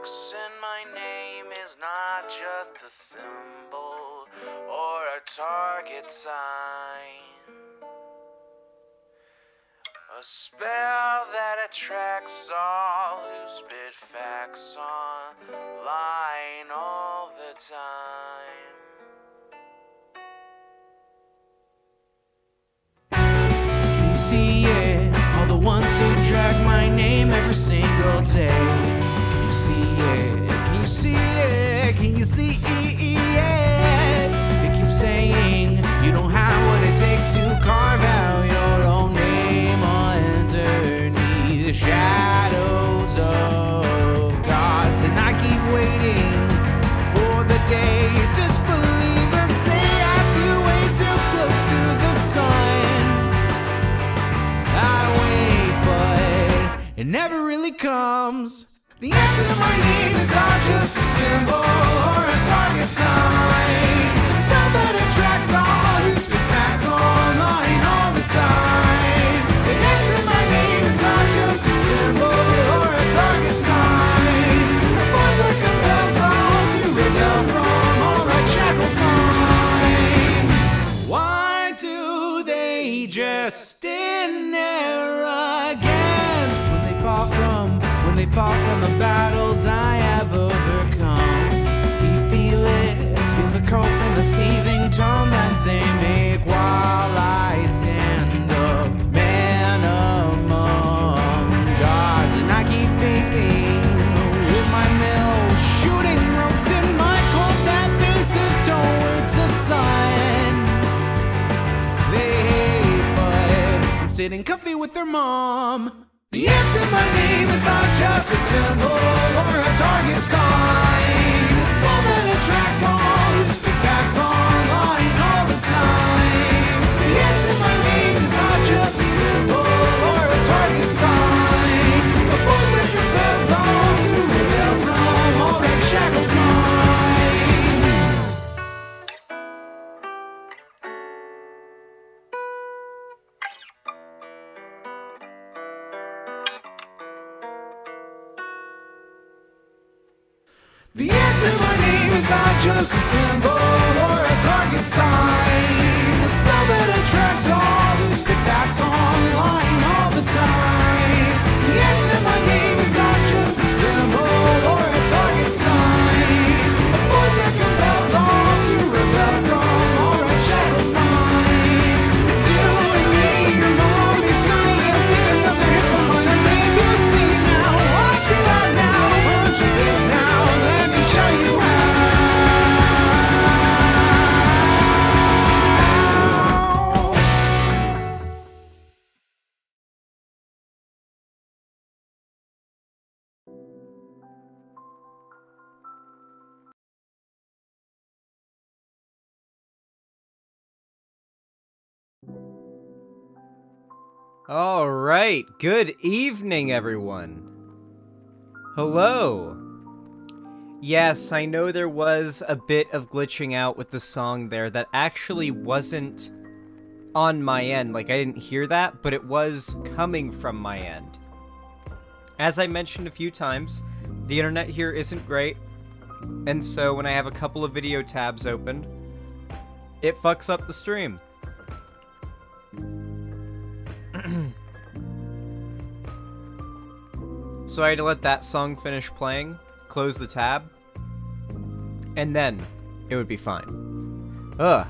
X in my name is not just a symbol or a target sign. A spell that attracts all who spit facts online all the time. Can you see it? All the ones who drag my name every single day. Can you see it? Can you see it? Can you see it? They keep saying you don't have what it takes to carve out your own name underneath the shadows of gods. And I keep waiting for the day disbelievers say I flew way too close to the sun. I wait, but it never really comes. The X in my name is not just a symbol or a target sign. A spell that attracts all who spit facts online all the time. The X in my name is not just a symbol or a target sign. A force that compels all to rebel from all right shackled minds. Why do they just stand there against when they fall from the battles I have overcome? You feel it, feel the cold and the seething tone that they make while I stand up, man among gods. And I keep vaping with my mill, shooting ropes in my cold that faces towards the sun. They hate, but I'm sitting comfy with their mom. The X in my name is not just a symbol or a target sign. A spell that attracts all who spit facts online all the time. The X in my name is not just a symbol or a target sign. A force that compels all to rebel from all that shackled mind. The X in my name is not just a symbol or a target sign. A spell that attracts all who spit facts online all the time. The X in my name is not just a symbol or a target sign. A force that compels all to rebel from all right shackled minds. It's you and me, your mom, it's me. I'll take another hit from my name. You've seen now, watch me out now, punch your face now. Show you how. All right, good evening, everyone. Hello. Yes, I know there was a bit of glitching out with the song there that actually wasn't on my end. Like, I didn't hear that, but it was coming from my end. As I mentioned a few times, the internet here isn't great, and so when I have a couple of video tabs opened, it fucks up the stream. So I had to let that song finish playing, close the tab, and then it would be fine. Ugh.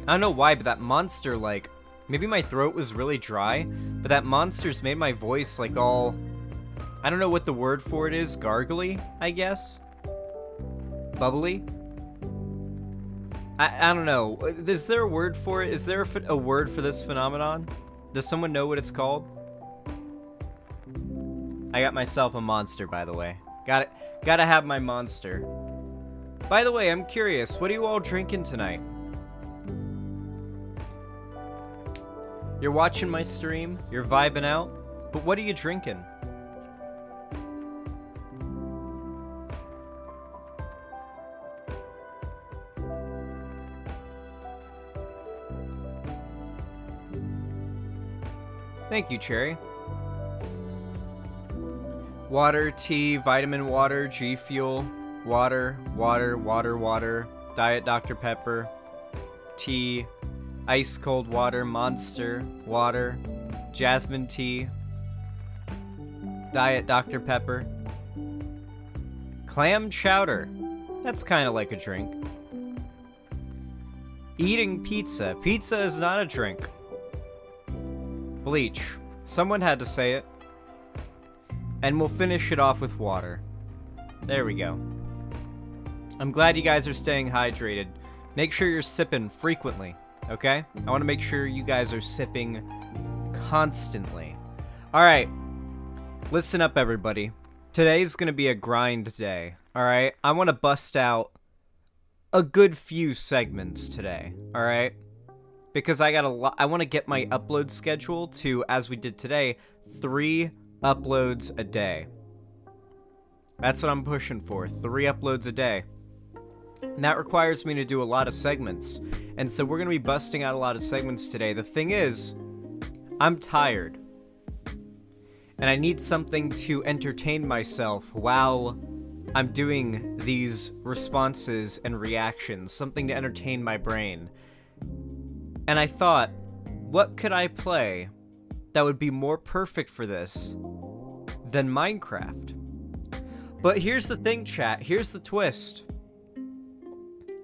I don't know why, but that monster, like, maybe my throat was really dry, but that monster's made my voice, like, all, I don't know what the word for it is, gargly, I guess? Bubbly? I don't know. Is there a word for it? Is there a word for this phenomenon? Does someone know what it's called? I got myself a monster, by the way. Gotta have my monster. By the way, I'm curious, what are you all drinking tonight? You're watching my stream, you're vibing out, but what are you drinking? Thank you, Cherry. Water, tea, vitamin water, G Fuel, water, water, water, water, Diet Dr. Pepper, tea, ice cold water, Monster, water, jasmine tea, Diet Dr. Pepper, clam chowder. That's kind of like a drink. Eating pizza. Pizza is not a drink. Bleach. Someone had to say it. And we'll finish it off with water. There we go. I'm glad you guys are staying hydrated. Make sure you're sipping frequently, okay? I want to make sure you guys are sipping constantly. Alright. Listen up, everybody. Today's gonna be a grind day, alright? I want to bust out a good few segments today, alright? Because I want to get my upload schedule to, as we did today, 3 uploads a day. That's what I'm pushing for, 3 uploads a day. And that requires me to do a lot of segments. And so we're going to be busting out a lot of segments today. The thing is, I'm tired. And I need something to entertain myself while I'm doing these responses and reactions. Something to entertain my brain. And I thought, what could I play that would be more perfect for this than Minecraft? But here's the thing, chat. Here's the twist.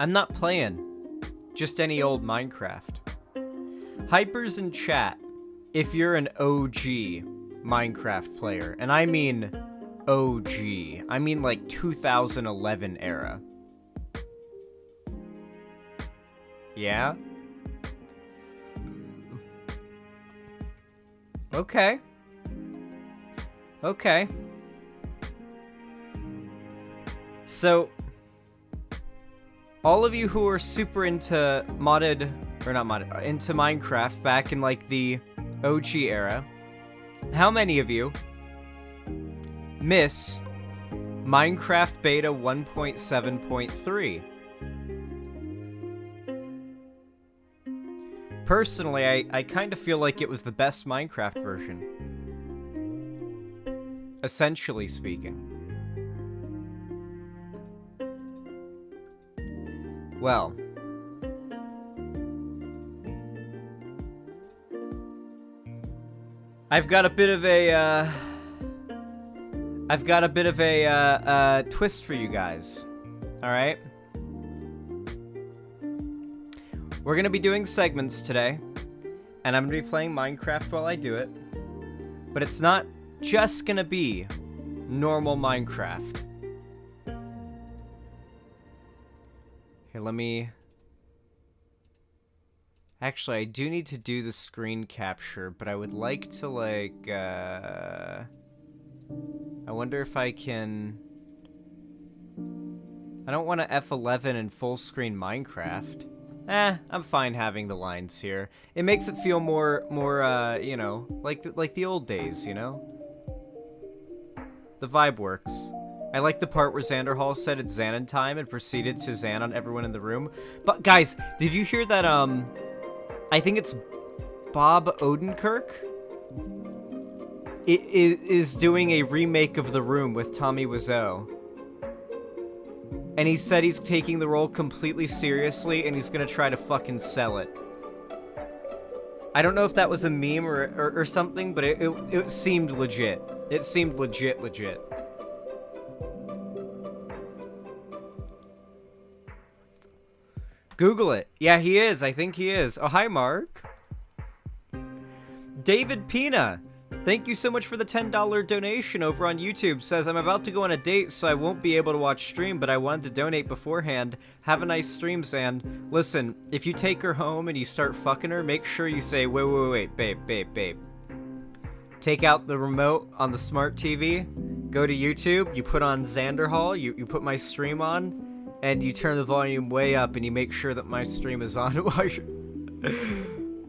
I'm not playing just any old Minecraft. Hypers in chat, if you're an OG Minecraft player, and I mean OG, I mean like 2011 era. Yeah? Okay. Okay. So, all of you who are super into into Minecraft back in like the OG era, how many of you miss Minecraft Beta 1.7.3? Personally, I kind of feel like it was the best Minecraft version. Essentially speaking. Well. I've got a bit of a twist for you guys. Alright? We're gonna be doing segments today, and I'm gonna be playing Minecraft while I do it. But it's not just gonna be normal Minecraft. Here, let me... Actually, I do need to do the screen capture, but I would like to, like, I wonder if I can... I don't want to F11 in full screen Minecraft. I'm fine having the lines here. It makes it feel more, you know, like the old days, you know? The vibe works. I like the part where Xanderhall said it's Xanon time and proceeded to Xan on everyone in the room. But, guys, did you hear that, I think it's Bob Odenkirk is doing a remake of The Room with Tommy Wiseau. And he said he's taking the role completely seriously and he's gonna try to fucking sell it. I don't know if that was a meme or something, but it seemed legit. It seemed legit. Google it. Yeah, he is. I think he is. Oh, hi, Mark. David Pina. Thank you so much for the $10 donation over on YouTube. Says, I'm about to go on a date, so I won't be able to watch stream, but I wanted to donate beforehand. Have a nice stream, Zan. Listen, if you take her home and you start fucking her, make sure you say, wait, babe. Take out the remote on the smart TV, go to YouTube, you put on Xanderhall, you put my stream on, and you turn the volume way up and you make sure that my stream is on while you're...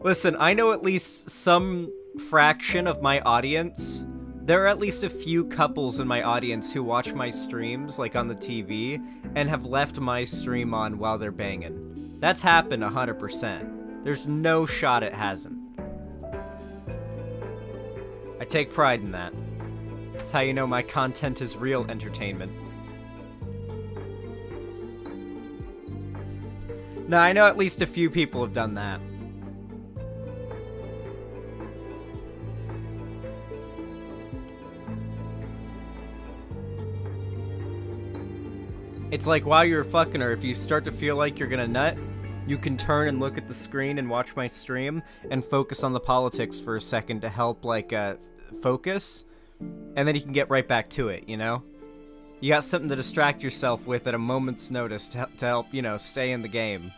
Listen, I know at least some fraction of my audience. There are at least a few couples in my audience who watch my streams, like on the TV, and have left my stream on while they're banging. That's happened 100%. There's no shot it hasn't. I take pride in that. That's how you know my content is real entertainment. No, I know at least a few people have done that. It's like while you're fucking her, if you start to feel like you're gonna nut, you can turn and look at the screen and watch my stream and focus on the politics for a second to help, like, focus. And then you can get right back to it, you know? You got something to distract yourself with at a moment's notice to help, you know, stay in the game.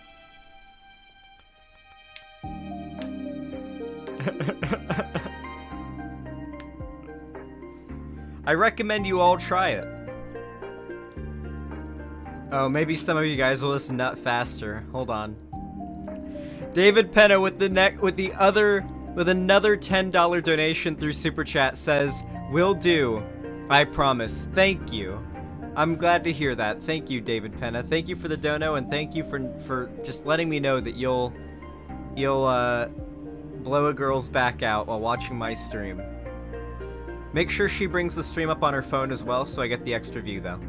I recommend you all try it. Oh, maybe some of you guys will just nut faster. Hold on. David Penna with another $10 donation through Super Chat says, "Will do. I promise." Thank you. I'm glad to hear that. Thank you, David Penna. Thank you for the dono, and thank you for just letting me know that you'll blow a girl's back out while watching my stream. Make sure she brings the stream up on her phone as well, so I get the extra view, though.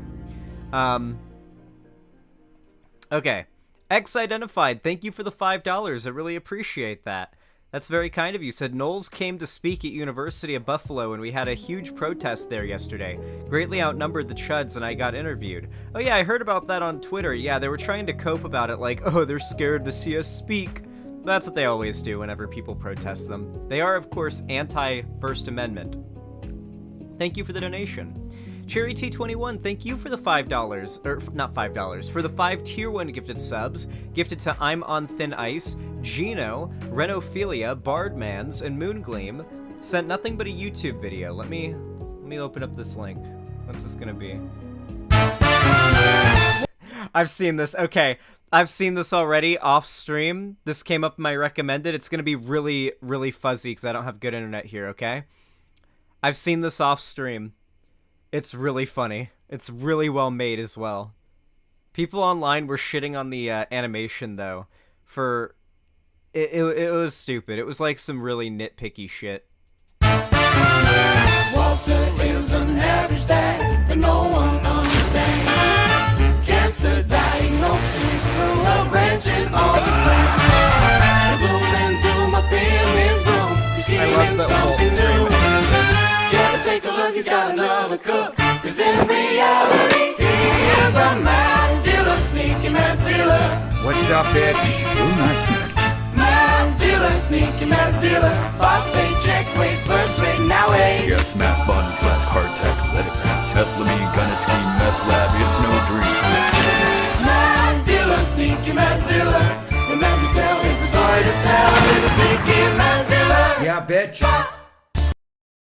Okay. X Identified, thank you for the $5. I really appreciate that. That's very kind of you. Said, Knowles came to speak at University of Buffalo, and we had a huge protest there yesterday. Greatly outnumbered the chuds, and I got interviewed. Oh yeah, I heard about that on Twitter. Yeah, they were trying to cope about it like, oh, they're scared to see us speak. That's what they always do whenever people protest them. They are, of course, anti-First Amendment. Thank you for the donation. Cherry T21, thank you for the $5, or not $5, for the 5 tier 1 gifted subs, gifted to I'm on Thin Ice, Gino, Renophilia, Bardmans, and Moongleam. Sent nothing but a YouTube video. Let me open up this link. What's this gonna be? I've seen this. Okay, I've seen this already off stream. This came up in my recommended. It's gonna be really, really fuzzy because I don't have good internet here. Okay, I've seen this off stream. It's really funny. It's really well made as well. People online were shitting on the animation, though. For... It was stupid. It was like some really nitpicky shit. Walter is an average dad that no one understands. Cancer diagnosis through a branch in all his plans. Blooming through my opinions, bloom. He's scheming something new. Gotta take a look, he's got another cook. Cause in reality, he is a mad dealer, sneaky mad dealer. What's up, bitch? You're not sneaky. Mad dealer, sneaky mad dealer. Phosphate check, wait, first rate, now wait. Yes, mass bond, flask, hard task, let it pass. Methylamine, gonna scheme, meth lab, it's no dream. Mad dealer, sneaky mad dealer. The man we sell is a story to tell. He's a sneaky mad dealer. Yeah, bitch.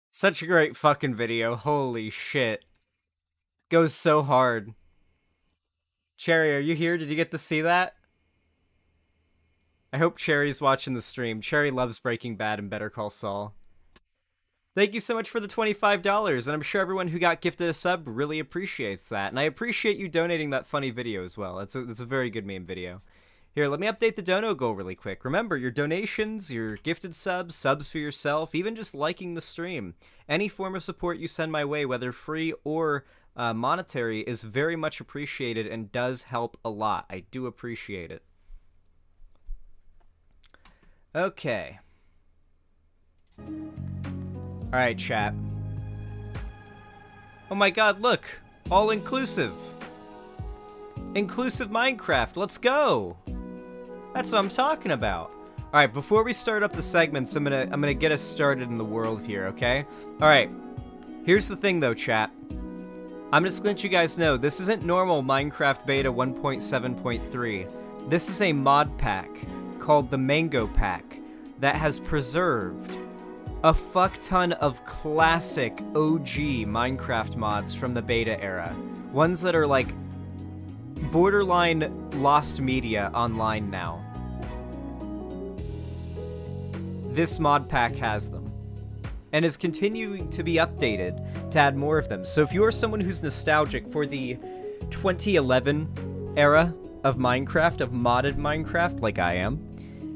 Such a great fucking video. Holy shit. Goes so hard. Cherry, are you here? Did you get to see that? I hope Cherry's watching the stream. Cherry loves Breaking Bad and Better Call Saul. Thank you so much for the $25, and I'm sure everyone who got gifted a sub really appreciates that. And I appreciate you donating that funny video as well. It's a very good meme video. Here, let me update the dono goal really quick. Remember, your donations, your gifted subs, subs for yourself, even just liking the stream. Any form of support you send my way, whether free or monetary, is very much appreciated and does help a lot. I do appreciate it. Okay. Alright, chat. Oh my god, look! All inclusive! Inclusive Minecraft, let's go! That's what I'm talking about. Alright, before we start up the segments, I'm gonna get us started in the world here, okay? Alright. Here's the thing though, chat. I'm just gonna let you guys know, this isn't normal Minecraft Beta 1.7.3. This is a mod pack called the Mango Pack that has preserved a fuck ton of classic OG Minecraft mods from the beta era. Ones that are like borderline lost media online now. This mod pack has them and is continuing to be updated to add more of them. So if you're someone who's nostalgic for the 2011 era of Minecraft, of modded Minecraft, like I am,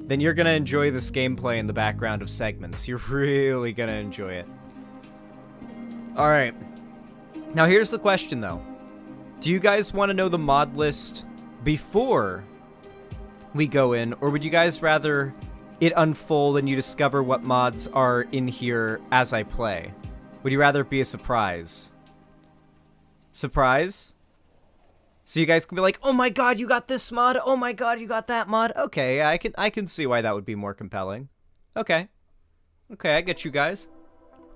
then you're gonna enjoy this gameplay in the background of segments. You're really gonna enjoy it. Alright. Now here's the question though. Do you guys want to know the mod list before we go in, or would you guys rather it unfold and you discover what mods are in here as I play? Would you rather it be a surprise? Surprise? So you guys can be like, oh my god, you got this mod, oh my god, you got that mod. Okay, yeah, I can see why that would be more compelling. Okay. Okay, I get you guys.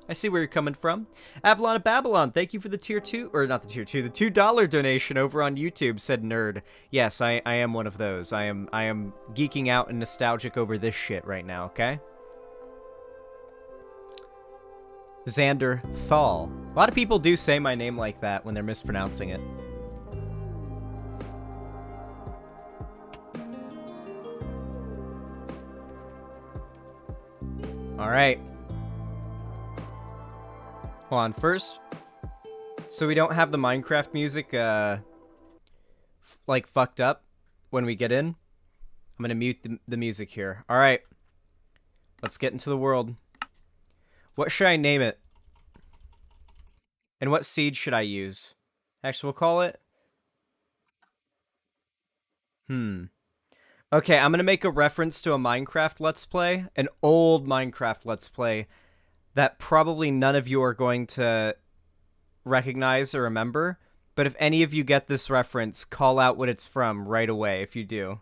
I see where you're coming from. Avalon of Babylon, thank you for the tier 2, or not the tier 2, the $2 donation over on YouTube, said Nerd. Yes, I am one of those. I am geeking out and nostalgic over this shit right now, okay? Xander Thal. A lot of people do say my name like that when they're mispronouncing it. Alright. Hold on, first, so we don't have the Minecraft music, like, fucked up when we get in, I'm gonna mute the music here. Alright. Let's get into the world. What should I name it? And what seed should I use? Actually, we'll call it... Okay, I'm gonna make a reference to a Minecraft Let's Play, an old Minecraft Let's Play, that probably none of you are going to recognize or remember, but if any of you get this reference, call out what it's from right away if you do.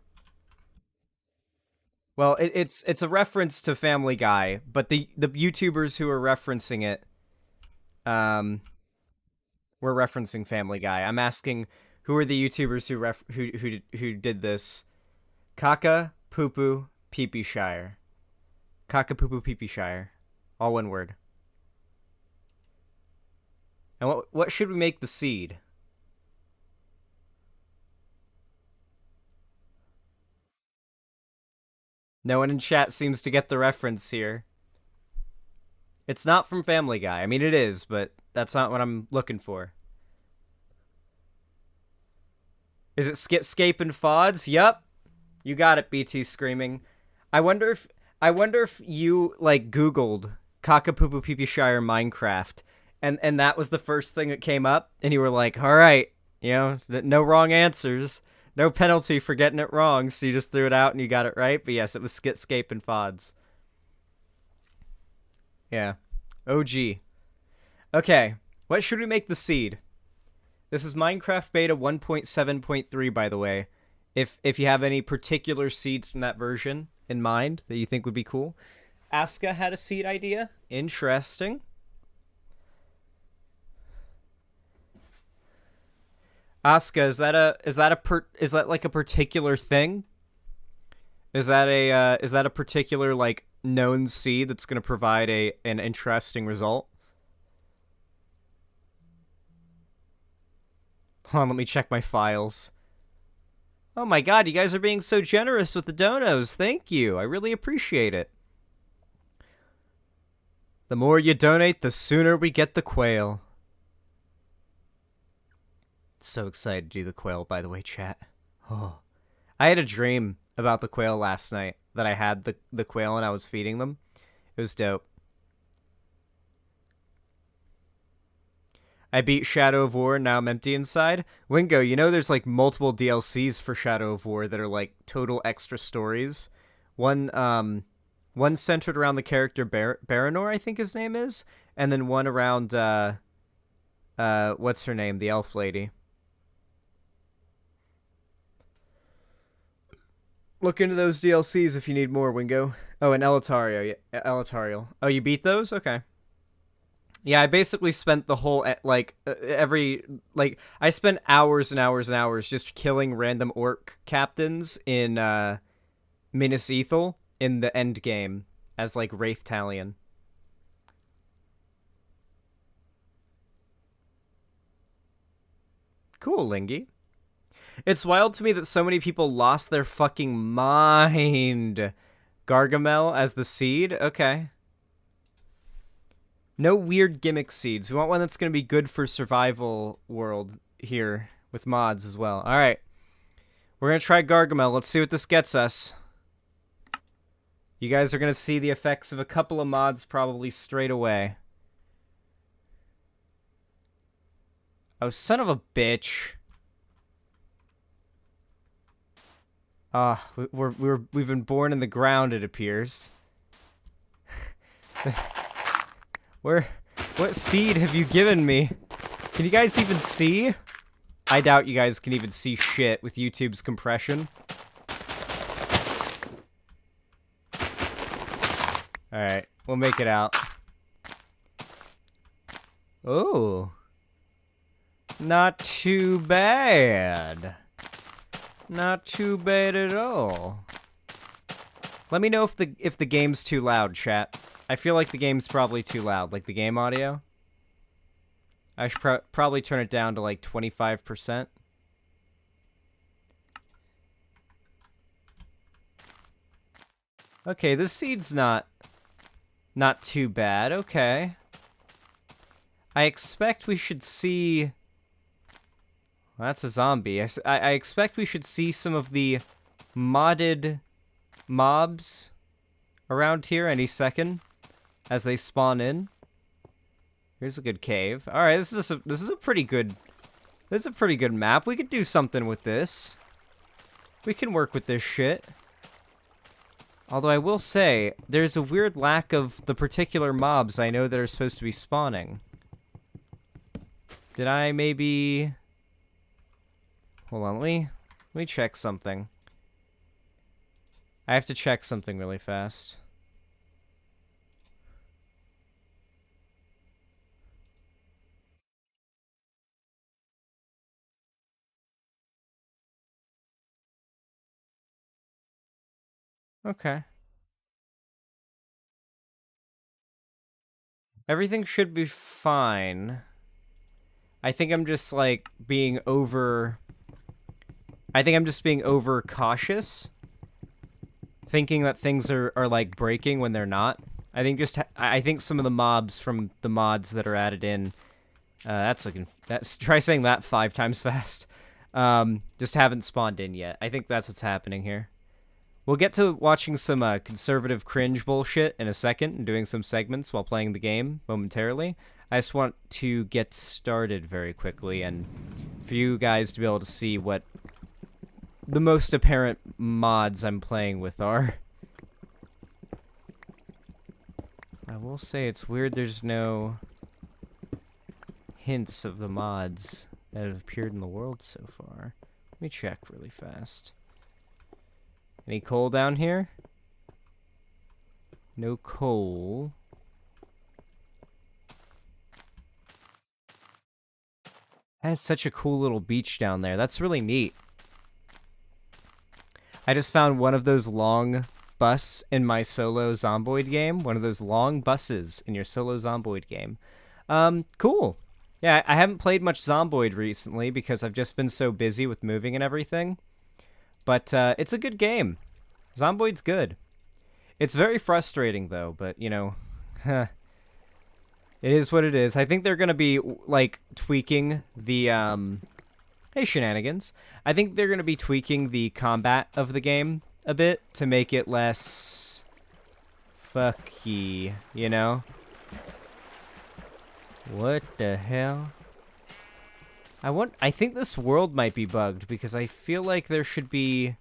Well, it's a reference to Family Guy, but the YouTubers who are referencing it, we're referencing Family Guy. I'm asking, who are the YouTubers who did this? Kaka Poo Poo Pee Pee Shire. Kaka Poo Poo Pee Pee Shire. All one word. And what should we make the seed? No one in chat seems to get the reference here. It's not from Family Guy. I mean, it is, but that's not what I'm looking for. Is it Scape and Fods? Yup. You got it, BT Screaming. I wonder if you, like, Googled Cockapoo Pee Pee Shire Minecraft, and that was the first thing that came up, and you were like, alright, you know, no wrong answers, no penalty for getting it wrong, so you just threw it out and you got it right, but yes, it was Scape and Fods. Yeah. OG. Okay, what should we make the seed? This is Minecraft Beta 1.7.3, by the way. If you have any particular seeds from that version in mind that you think would be cool. Aska had a seed idea. Interesting. Aska, is that like a particular thing? Is that a particular, like, known seed that's going to provide an interesting result? Hold on, let me check my files. Oh my god, you guys are being so generous with the donos. Thank you. I really appreciate it. The more you donate, the sooner we get the quail. So excited to do the quail, by the way, chat. Oh, I had a dream about the quail last night, that I had the quail and I was feeding them. It was dope. I beat Shadow of War, now I'm empty inside. Wingo, you know there's like multiple DLCs for Shadow of War that are like total extra stories. One centered around the character Baranor, I think his name is, and then one around what's her name, the elf lady. Look into those DLCs if you need more, Wingo. Oh, and Elitario, yeah, Elitarial. Oh, you beat those? Okay. Yeah, I basically spent the whole, like, I spent hours and hours and hours just killing random orc captains in, Minas Ithil in the end game as, like, Wraith Talion. Cool, Lingy. It's wild to me that so many people lost their fucking mind. Gargamel as the seed? Okay. No weird gimmick seeds. We want one that's going to be good for survival world here with mods as well. All right. We're going to try Gargamel. Let's see what this gets us. You guys are going to see the effects of a couple of mods probably straight away. Oh, son of a bitch. We've been born in the ground, it appears. What seed have you given me? Can you guys even see? I doubt you guys can even see shit with YouTube's compression. Alright, we'll make it out. Oh. Not too bad. Not too bad at all. Let me know if the game's too loud, chat. I feel like the game's probably too loud, like the game audio. I should probably turn it down to like 25%. Okay, this seed's not too bad. Okay. I expect we should see... Well, that's a zombie. I expect we should see some of the modded mobs around here any second as they spawn in. Here's a good cave. All right, this is a pretty good map. We could do something with this. We can work with this shit. Although I will say there's a weird lack of the particular mobs I know that are supposed to be spawning. Did I maybe... Hold on, let me check something. I have to check something really fast. Okay. Everything should be fine. I think I'm just like being over... I think I'm just being over cautious, thinking that things are like breaking when they're not. I think some of the mobs from the mods that are added in, try saying that 5 times fast. Just haven't spawned in yet. I think that's what's happening here. We'll get to watching some conservative cringe bullshit in a second and doing some segments while playing the game momentarily. I just want to get started very quickly and for you guys to be able to see what the most apparent mods I'm playing with are. I will say it's weird there's no hints of the mods that have appeared in the world so far. Let me check really fast. Any coal down here? No coal. That is such a cool little beach down there. That's really neat. I just found one of those long bus in my solo Zomboid game. One of those long buses in your solo Zomboid game. Cool. Yeah, I haven't played much Zomboid recently because I've just been so busy with moving and everything. But it's a good game. Zomboid's good. It's very frustrating, though, but, you know, it is what it is. I think they're going to be, like, tweaking the, Hey, shenanigans. I think they're going to be tweaking the combat of the game a bit to make it less fucky, you know? What the hell? I think this world might be bugged because I feel like there should be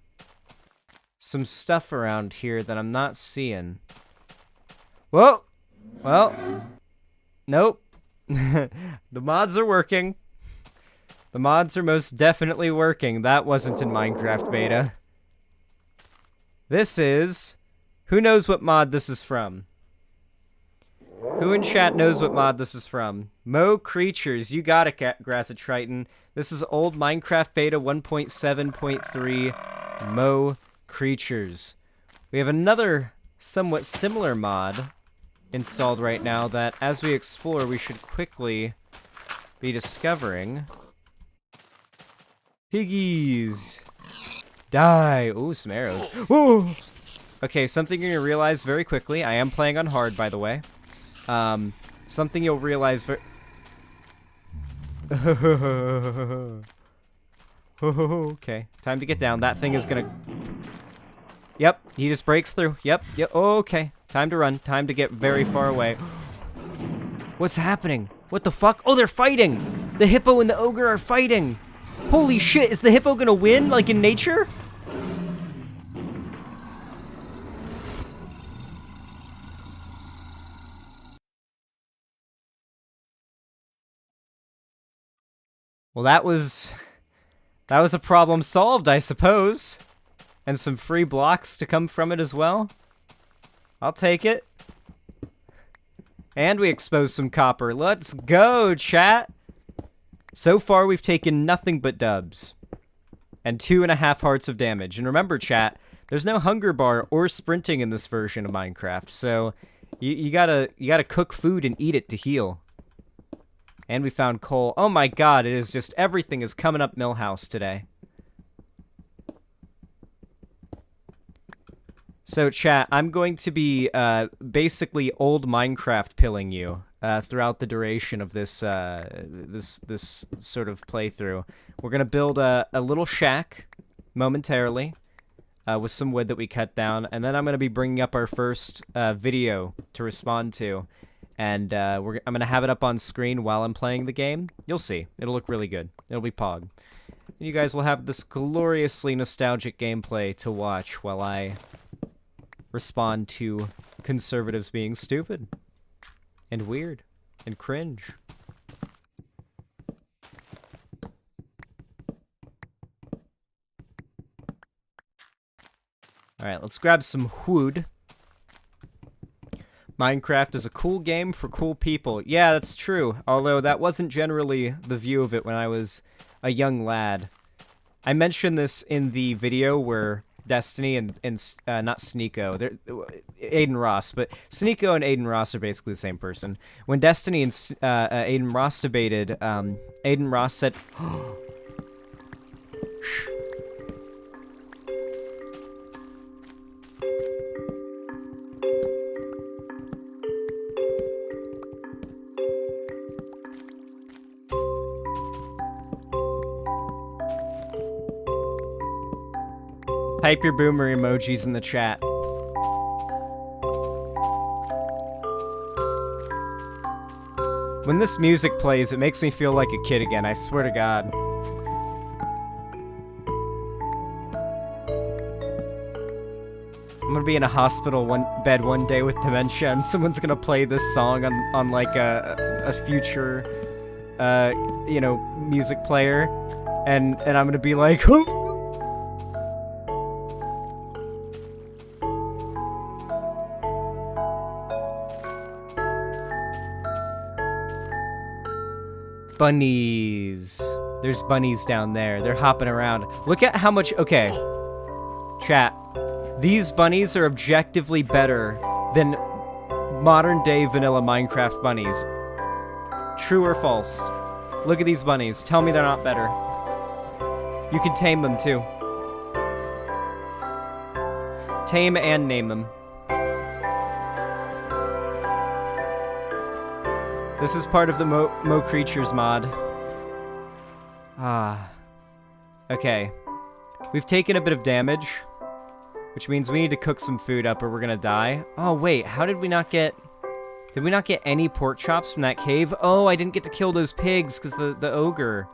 some stuff around here that I'm not seeing. Whoa! Well, nope. The mods are working. The mods are most definitely working. That wasn't in Minecraft beta. This is... Who knows what mod this is from? Who in chat knows what mod this is from? Mo Creatures, you got it, Grassy Triton. This is old Minecraft beta 1.7.3 Mo Creatures. We have another somewhat similar mod installed right now that, as we explore, we should quickly be discovering. Piggies! Die! Ooh, some arrows. Ooh! Okay, something you're gonna realize very quickly. I am playing on hard, by the way. Something you'll realize okay, time to get down. That thing is gonna... Yep, he just breaks through. Yep. Okay, time to run. Time to get very far away. What's happening? What the fuck? Oh, they're fighting! The hippo and the ogre are fighting. Holy shit, is the hippo gonna win, like in nature? Well, that was a problem solved, I suppose. And some free blocks to come from it as well. I'll take it. And we exposed some copper. Let's go, chat! So far, we've taken nothing but dubs. And 2.5 hearts of damage. And remember, chat, there's no hunger bar or sprinting in this version of Minecraft. So, you gotta cook food and eat it to heal. And we found coal. Oh my god, it is just everything is coming up Millhouse today. So, chat, I'm going to be basically old Minecraft pilling you throughout the duration of this this sort of playthrough. We're gonna build a little shack momentarily with some wood that we cut down, and then I'm gonna be bringing up our first video to respond to, and I'm gonna have it up on screen while I'm playing the game. You'll see, it'll look really good. It'll be pog. And you guys will have this gloriously nostalgic gameplay to watch while I respond to conservatives being stupid and weird and cringe. Alright, let's grab some wood. Minecraft is a cool game for cool people. Yeah, that's true, although that wasn't generally the view of it when I was a young lad. I mentioned this in the video where Destiny and not Sneeko, they're Aiden Ross, but Sneeko and Aiden Ross are basically the same person. When Destiny and Aiden Ross debated, Aiden Ross said, Shh. Type your boomer emojis in the chat. When this music plays, it makes me feel like a kid again, I swear to God. I'm gonna be in a hospital bed one day with dementia, and someone's gonna play this song on like a future, you know, music player, and I'm gonna be like, bunnies. There's bunnies down there. They're hopping around. Look at how much... Okay. Chat. These bunnies are objectively better than modern-day vanilla Minecraft bunnies. True or false? Look at these bunnies. Tell me they're not better. You can tame them, too. Tame and name them. This is part of the Mo Creatures mod. Ah. Okay. We've taken a bit of damage, which means we need to cook some food up or we're gonna die. Oh, wait. How did we not get... Did we not get any pork chops from that cave? Oh, I didn't get to kill those pigs because the ogre...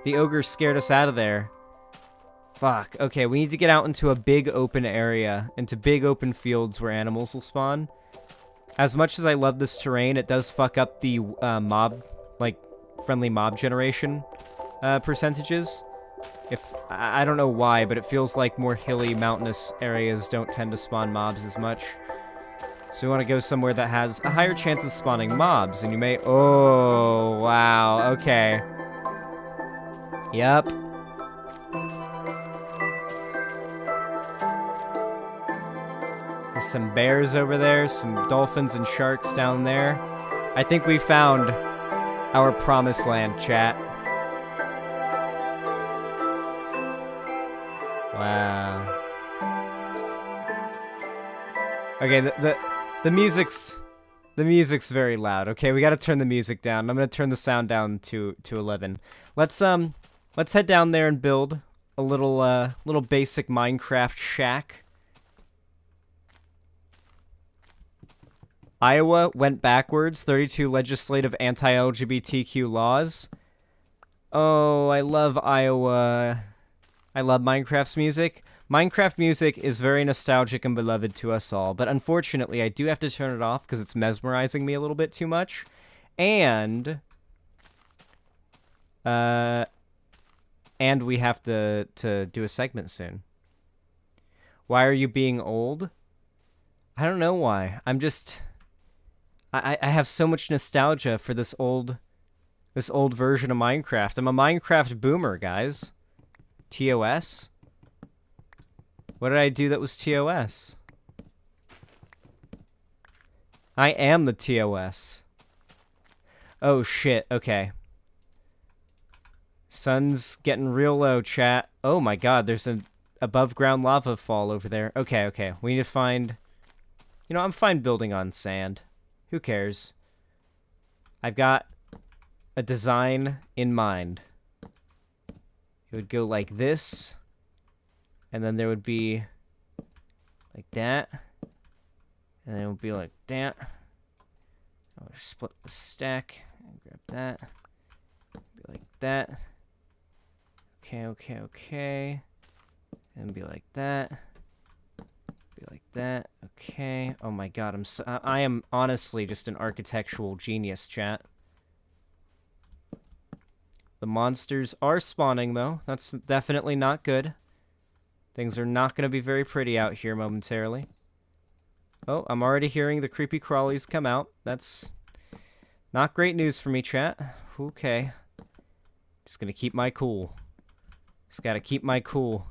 The ogre scared us out of there. Fuck. Okay, we need to get out into a big open area, into big open fields where animals will spawn. As much as I love this terrain, it does fuck up the mob, like, friendly mob generation percentages. I don't know why, but it feels like more hilly, mountainous areas don't tend to spawn mobs as much. So we want to go somewhere that has a higher chance of spawning mobs, and you may... Oh, wow, okay. Yep. There's some bears over there, some dolphins and sharks down there. I think we found our promised land, chat. Wow. Okay, the music's very loud. Okay, we gotta turn the music down. I'm gonna turn the sound down to 11. Let's head down there and build a little basic Minecraft shack. Iowa went backwards, 32 legislative anti-LGBTQ laws. Oh, I love Iowa. I love Minecraft's music. Minecraft music is very nostalgic and beloved to us all, but unfortunately I do have to turn it off because it's mesmerizing me a little bit too much. And we have to do a segment soon. Why are you being old? I don't know why. I'm just I have so much nostalgia for this old version of Minecraft. I'm a Minecraft boomer, guys. TOS? What did I do that was TOS? I am the TOS. Oh shit, okay. Sun's getting real low, chat. Oh my god, there's an above ground lava fall over there. Okay, okay. We need to find... You know, I'm fine building on sand. Who cares? I've got a design in mind. It would go like this. And then there would be like that. And then it would be like that. I'll split the stack and grab that. Be like that. Okay, okay, okay. And be like that. Be like that. Okay. Oh my god, I am honestly just an architectural genius, chat. The monsters are spawning, though. That's definitely not good. Things are not going to be very pretty out here momentarily. Oh, I'm already hearing the creepy crawlies come out. That's not great news for me, chat. Okay. Just going to keep my cool. Just got to keep my cool.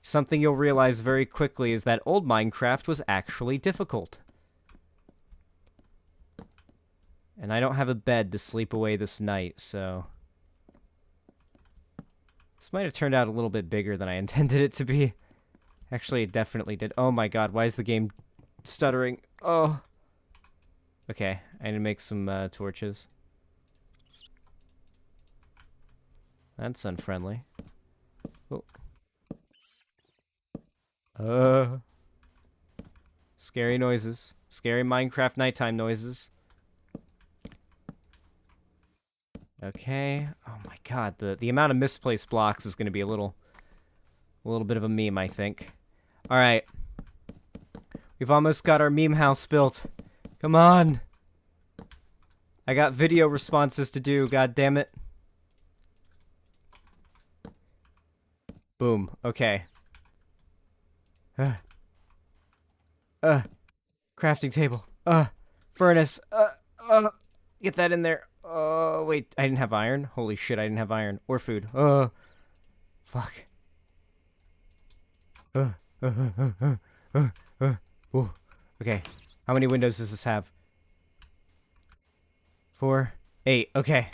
Something you'll realize very quickly is that old Minecraft was actually difficult. And I don't have a bed to sleep away this night, so... This might have turned out a little bit bigger than I intended it to be. Actually, it definitely did. Oh my god, why is the game stuttering? Oh. Okay, I need to make some torches. That's unfriendly. Oh. Scary noises. Scary Minecraft nighttime noises. Okay. Oh my god, the amount of misplaced blocks is going to be a little bit of a meme, I think. All right. We've almost got our meme house built. Come on. I got video responses to do, god damn it. Boom. Okay. Crafting table. Furnace. Get that in there. Oh, wait, I didn't have iron? Holy shit, I didn't have iron. Or food. Fuck. Okay, how many windows does this have? 4, 8, okay.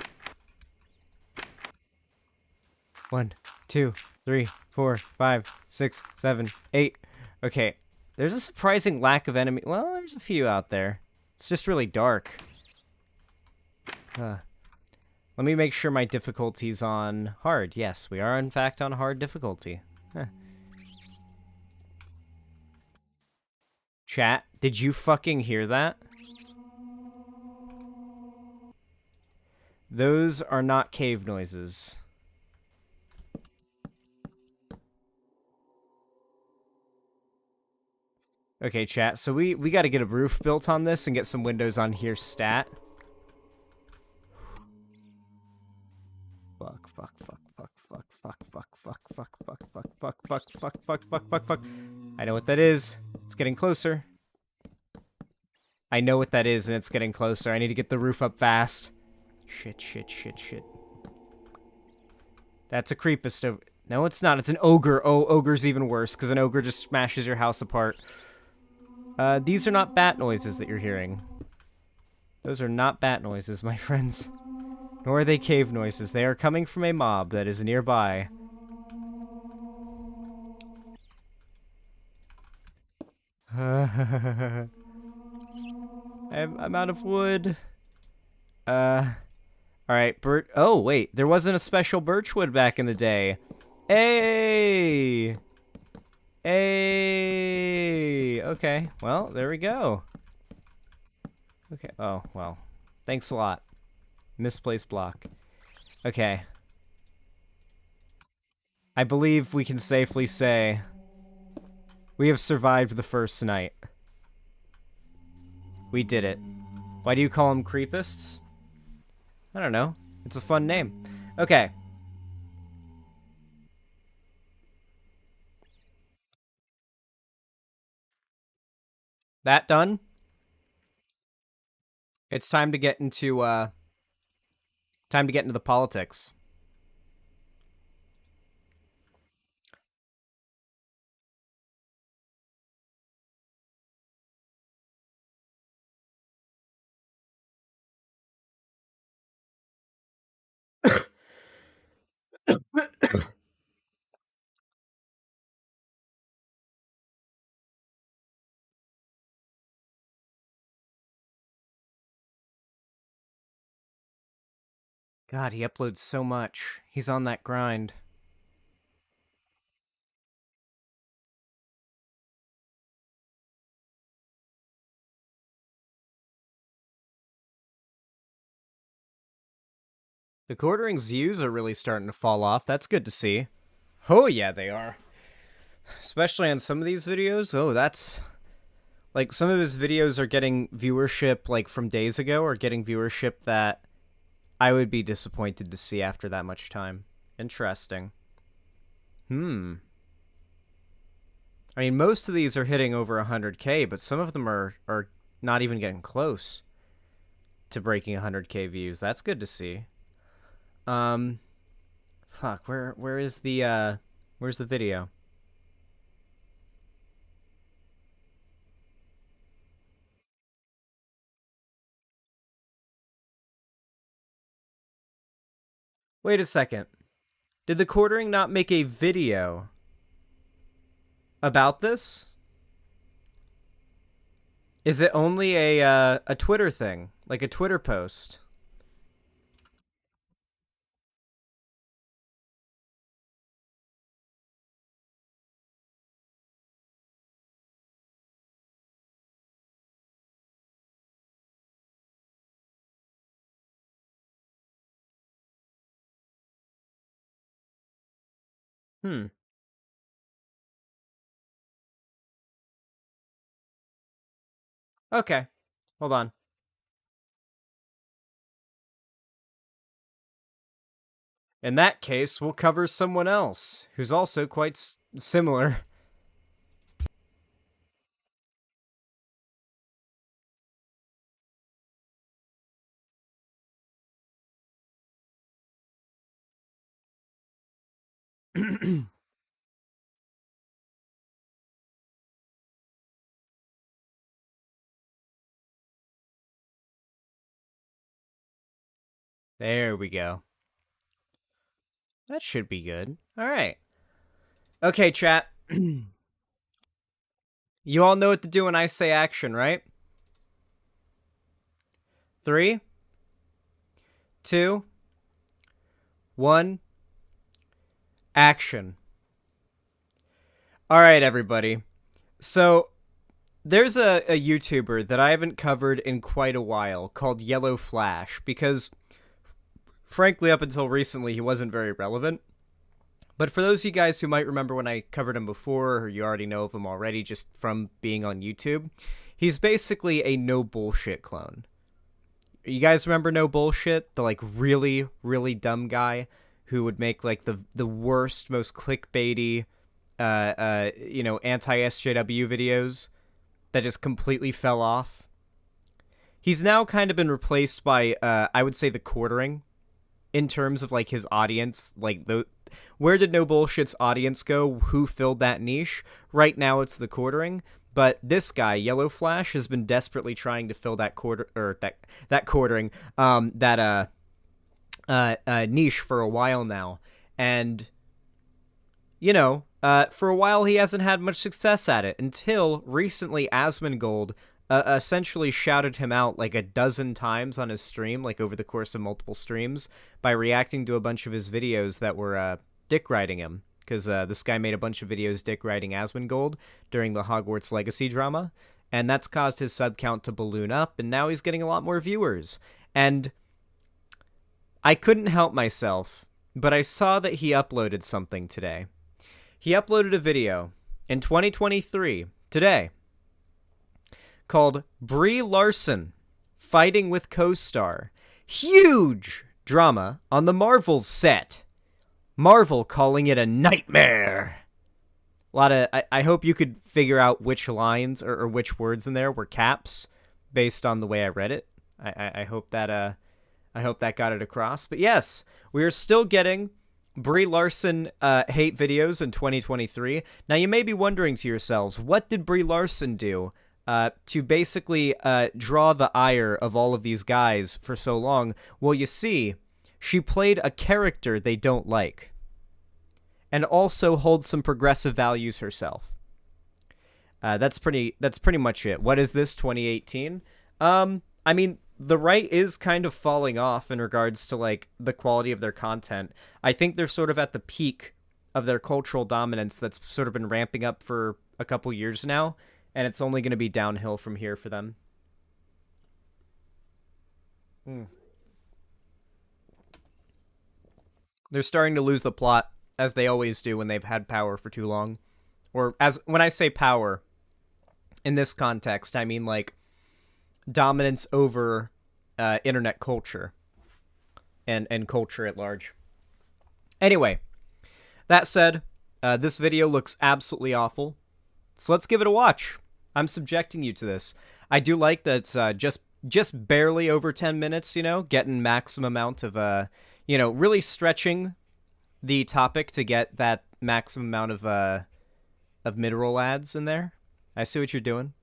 1, 2, 3, 4, 5, 6, 7, 8. Okay, there's a surprising lack of enemy. Well, there's a few out there. It's just really dark. Let me make sure my difficulty's on hard. Yes, we are in fact on hard difficulty. Huh. Chat, did you fucking hear that? Those are not cave noises. Okay, chat, so we got to get a roof built on this and get some windows on here stat. Fuck. I know what that is. It's getting closer. I know what that is, and it's getting closer. I need to get the roof up fast. Shit. That's a creepist over... No, it's not. It's an ogre. Oh, ogre's even worse, because an ogre just smashes your house apart. These are not bat noises that you're hearing. Those are not bat noises, my friends. Nor are they cave noises. They are coming from a mob that is nearby. I'm out of wood. Alright, oh, wait. There wasn't a special birchwood back in the day. Hey! Okay, well, there we go. Okay, oh, well. Thanks a lot. Misplaced block. Okay. I believe we can safely say we have survived the first night. We did it. Why do you call them creepists? I don't know. It's a fun name. Okay. That done? It's time to get into the politics. God, he uploads so much. He's on that grind. The Quartering's views are really starting to fall off. That's good to see. Oh, yeah, they are. Especially on some of these videos. Oh, that's... Like, some of his videos are getting viewership, like, from days ago, or getting viewership that I would be disappointed to see after that much time. Interesting. I mean, most of these are hitting over 100K, but some of them are not even getting close to breaking 100K views. That's good to see. Fuck, where is the, where's the video? Wait a second. Did the Quartering not make a video about this? Is it only a Twitter thing? Like a Twitter post? Okay. Hold on. In that case, we'll cover someone else, who's also quite similar. There we go. That should be good. All right. Okay, chat. You all know what to do when I say action, right? 3, 2, 1, action. All right, everybody. So, there's a YouTuber that I haven't covered in quite a while called Yellow Flash, because, frankly, up until recently, he wasn't very relevant. But for those of you guys who might remember when I covered him before, or you already know of him already just from being on YouTube, he's basically a no bullshit clone. You guys remember No Bullshit? The, like, really, really dumb guy who would make, like, the worst, most clickbaity, you know, anti-SJW videos that just completely fell off? He's now kind of been replaced by, I would say, the Quartering, in terms of, like, his audience. Like, where did No Bullshit's audience go? Who filled that niche? Right now, it's the Quartering. But this guy, Yellow Flash, has been desperately trying to fill that Quartering, niche for a while now. And, you know, for a while he hasn't had much success at it, until recently Asmongold essentially shouted him out like a dozen times on his stream, like over the course of multiple streams, by reacting to a bunch of his videos that were dick riding him. Because this guy made a bunch of videos dick riding Asmongold during the Hogwarts Legacy drama, and that's caused his sub count to balloon up, and now he's getting a lot more viewers. And I couldn't help myself but I saw that he uploaded something today. He uploaded a video in 2023, today, called Brie Larson Fighting with Co-Star. Huge drama on the Marvel set. Marvel calling it a nightmare. A lot of, I hope you could figure out which lines or which words in there were caps based on the way I read it. I hope that got it across. But yes, we are still getting Brie Larson hate videos in 2023. Now you may be wondering to yourselves, what did Brie Larson do to basically draw the ire of all of these guys for so long? Well, you see, she played a character they don't like, and also holds some progressive values herself. That's pretty much it. What is this, 2018? I mean, the right is kind of falling off in regards to, like, the quality of their content. I think they're sort of at the peak of their cultural dominance that's sort of been ramping up for a couple years now, and it's only going to be downhill from here for them. They're starting to lose the plot, as they always do when they've had power for too long. Or, as when I say power, in this context, I mean, like, dominance over internet culture and culture at large. Anyway, that said, this video looks absolutely awful, so let's give it a watch. I'm subjecting you to this. I do like that it's just barely over 10 minutes, you know, getting maximum amount of, you know, really stretching the topic to get that maximum amount of mid-roll ads in there. I see what you're doing.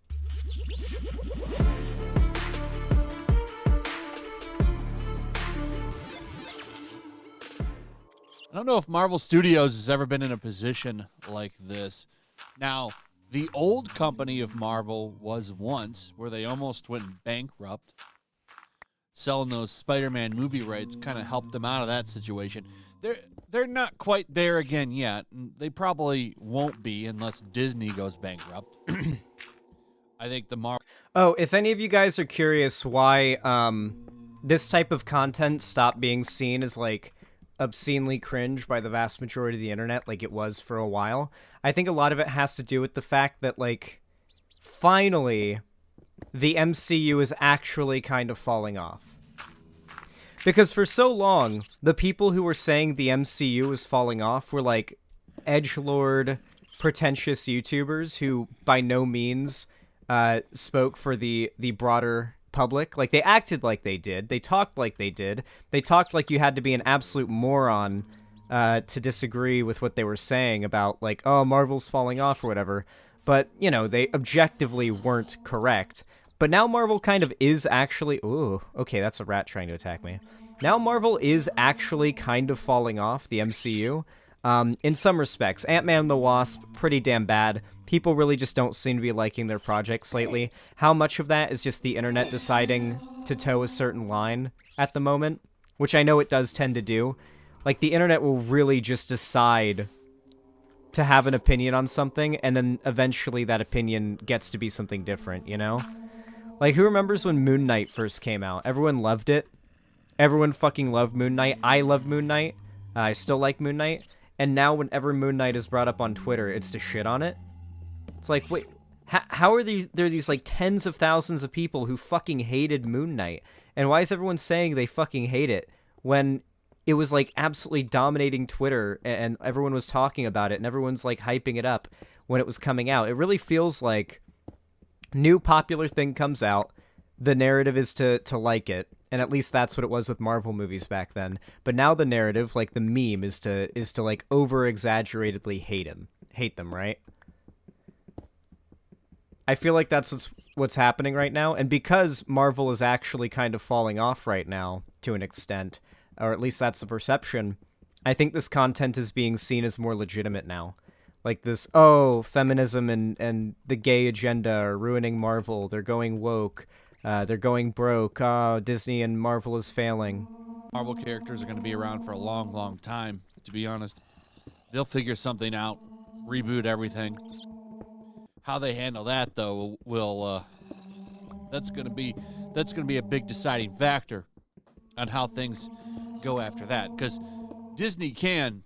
I don't know if Marvel Studios has ever been in a position like this. Now, the old company of Marvel was once where they almost went bankrupt. Selling those Spider-Man movie rights kind of helped them out of that situation. They're not quite there again yet. They probably won't be unless Disney goes bankrupt. I think the Marvel... Oh, if any of you guys are curious why this type of content stopped being seen as, like, obscenely cringe by the vast majority of the internet like it was for a while, I think a lot of it has to do with the fact that, like, finally, the MCU is actually kind of falling off. Because for so long, the people who were saying the MCU was falling off were, like, edgelord, pretentious YouTubers who by no means spoke for the broader public. Like, they acted like they did. They talked like they did. They talked like you had to be an absolute moron to disagree with what they were saying about, like, oh, Marvel's falling off or whatever. But, you know, they objectively weren't correct. But now Marvel kind of is actually... Ooh, okay, that's a rat trying to attack me. Now Marvel is actually kind of falling off, the MCU. In some respects. Ant-Man and the Wasp, pretty damn bad. People really just don't seem to be liking their projects lately. How much of that is just the internet deciding to toe a certain line at the moment? Which I know it does tend to do. Like, the internet will really just decide to have an opinion on something, and then eventually that opinion gets to be something different, you know? Like, who remembers when Moon Knight first came out? Everyone loved it. Everyone fucking loved Moon Knight. I love Moon Knight. I still like Moon Knight. And now whenever Moon Knight is brought up on Twitter, it's to shit on it. It's like, wait, how are there these, like, tens of thousands of people who fucking hated Moon Knight? And why is everyone saying they fucking hate it when it was, like, absolutely dominating Twitter and everyone was talking about it and everyone's, like, hyping it up when it was coming out? It really feels like new popular thing comes out, the narrative is to like it, and at least that's what it was with Marvel movies back then. But now the narrative, like the meme, is to like over-exaggeratedly hate them, right? I feel like that's what's happening right now, and because Marvel is actually kind of falling off right now to an extent, or at least that's the perception, I think this content is being seen as more legitimate now. Like this, oh, feminism and the gay agenda are ruining Marvel, they're going woke, they're going broke, oh, Disney and Marvel is failing. Marvel characters are going to be around for a long, long time, to be honest. They'll figure something out, reboot everything. How they handle that, though, will that's going to be a big deciding factor on how things go after that. Because Disney can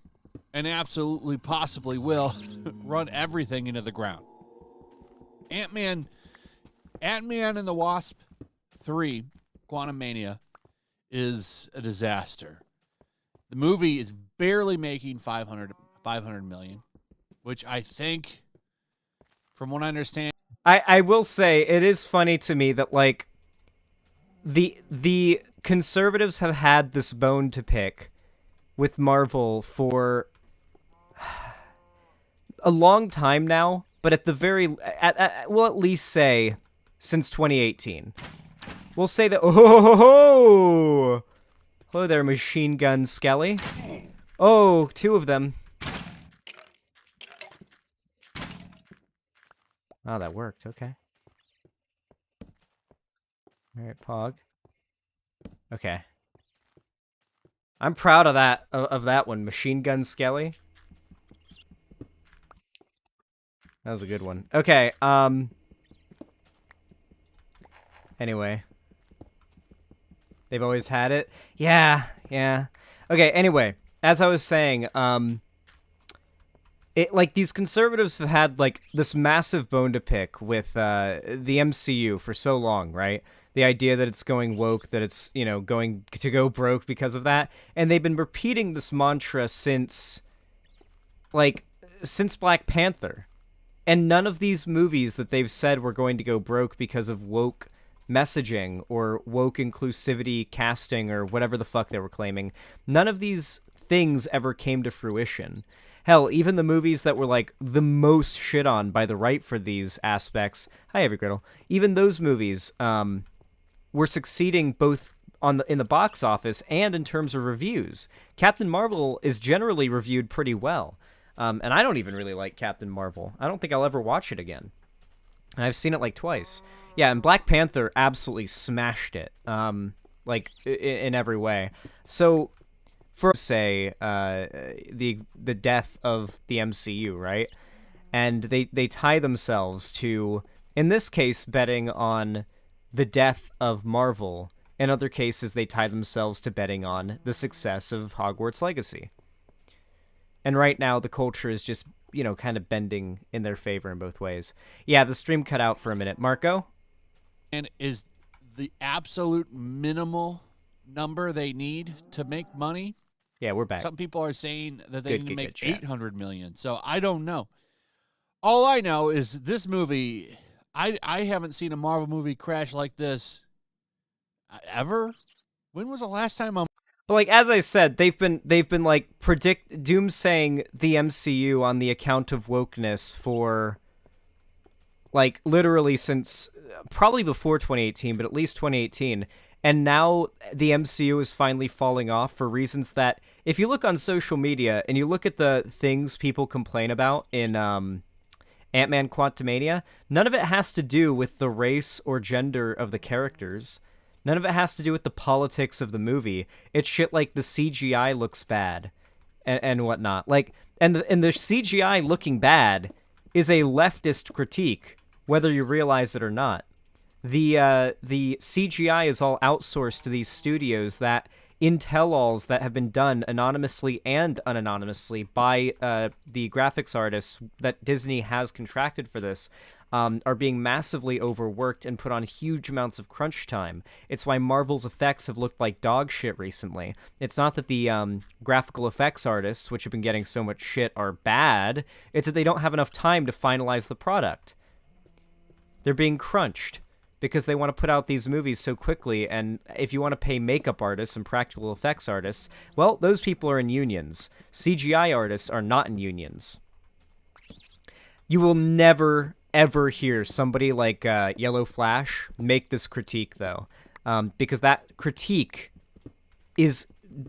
and absolutely possibly will run everything into the ground. Ant-Man and the Wasp 3, Quantumania, is a disaster. The movie is barely making 500 million, which I think, from what I understand, I will say it is funny to me that like the conservatives have had this bone to pick with Marvel for a long time now, but at the very we'll at least say since 2018. We'll say that oh, hello there, Machine Gun Skelly. Oh, two of them. Oh, that worked. Okay. All right, Pog. Okay. I'm proud of that one, Machine Gun Skelly. That was a good one. Okay, anyway. They've always had it? Yeah. Okay, anyway, as I was saying, it like these conservatives have had like this massive bone to pick with the MCU for so long, right? The idea that it's going woke, that it's, you know, going to go broke because of that. And they've been repeating this mantra since Black Panther. And none of these movies that they've said were going to go broke because of woke messaging or woke inclusivity casting or whatever the fuck they were claiming, none of these things ever came to fruition. Hell, even the movies that were like the most shit on by the right for these aspects, hi every griddle, even those movies were succeeding both in the box office and in terms of reviews. Captain Marvel is generally reviewed pretty well. And I don't even really like Captain Marvel. I don't think I'll ever watch it again. And I've seen it like twice. Yeah, and Black Panther absolutely smashed it, like in every way. So, for say the death of the MCU, right? And they tie themselves to, in this case, betting on the death of Marvel. In other cases, they tie themselves to betting on the success of Hogwarts Legacy. And right now, the culture is just, you know, kind of bending in their favor in both ways. Yeah, the stream cut out for a minute. Marco? and is the absolute minimal number they need to make money. Yeah, we're back. Some people are saying that they need to make chat. 800 million. So I don't know. All I know is this movie, I haven't seen a Marvel movie crash like this ever. When was the last time But like as I said, they've been like doomsaying the MCU on the account of wokeness for like literally since probably before 2018, but at least 2018. And now the MCU is finally falling off for reasons that, if you look on social media and you look at the things people complain about in Ant-Man Quantumania, none of it has to do with the race or gender of the characters. None of it has to do with the politics of the movie. It's shit like the CGI looks bad and whatnot. Like, and the CGI looking bad is a leftist critique, whether you realize it or not. The CGI is all outsourced to these studios that in tell-alls that have been done anonymously and unanonymously by the graphics artists that Disney has contracted for this are being massively overworked and put on huge amounts of crunch time. It's why Marvel's effects have looked like dog shit recently. It's not that the graphical effects artists, which have been getting so much shit, are bad. It's that they don't have enough time to finalize the product. They're being crunched because they want to put out these movies so quickly, and if you want to pay makeup artists and practical effects artists, well, those people are in unions. CGI artists are not in unions. You will never, ever hear somebody like Yellow Flash make this critique, though, because that critique is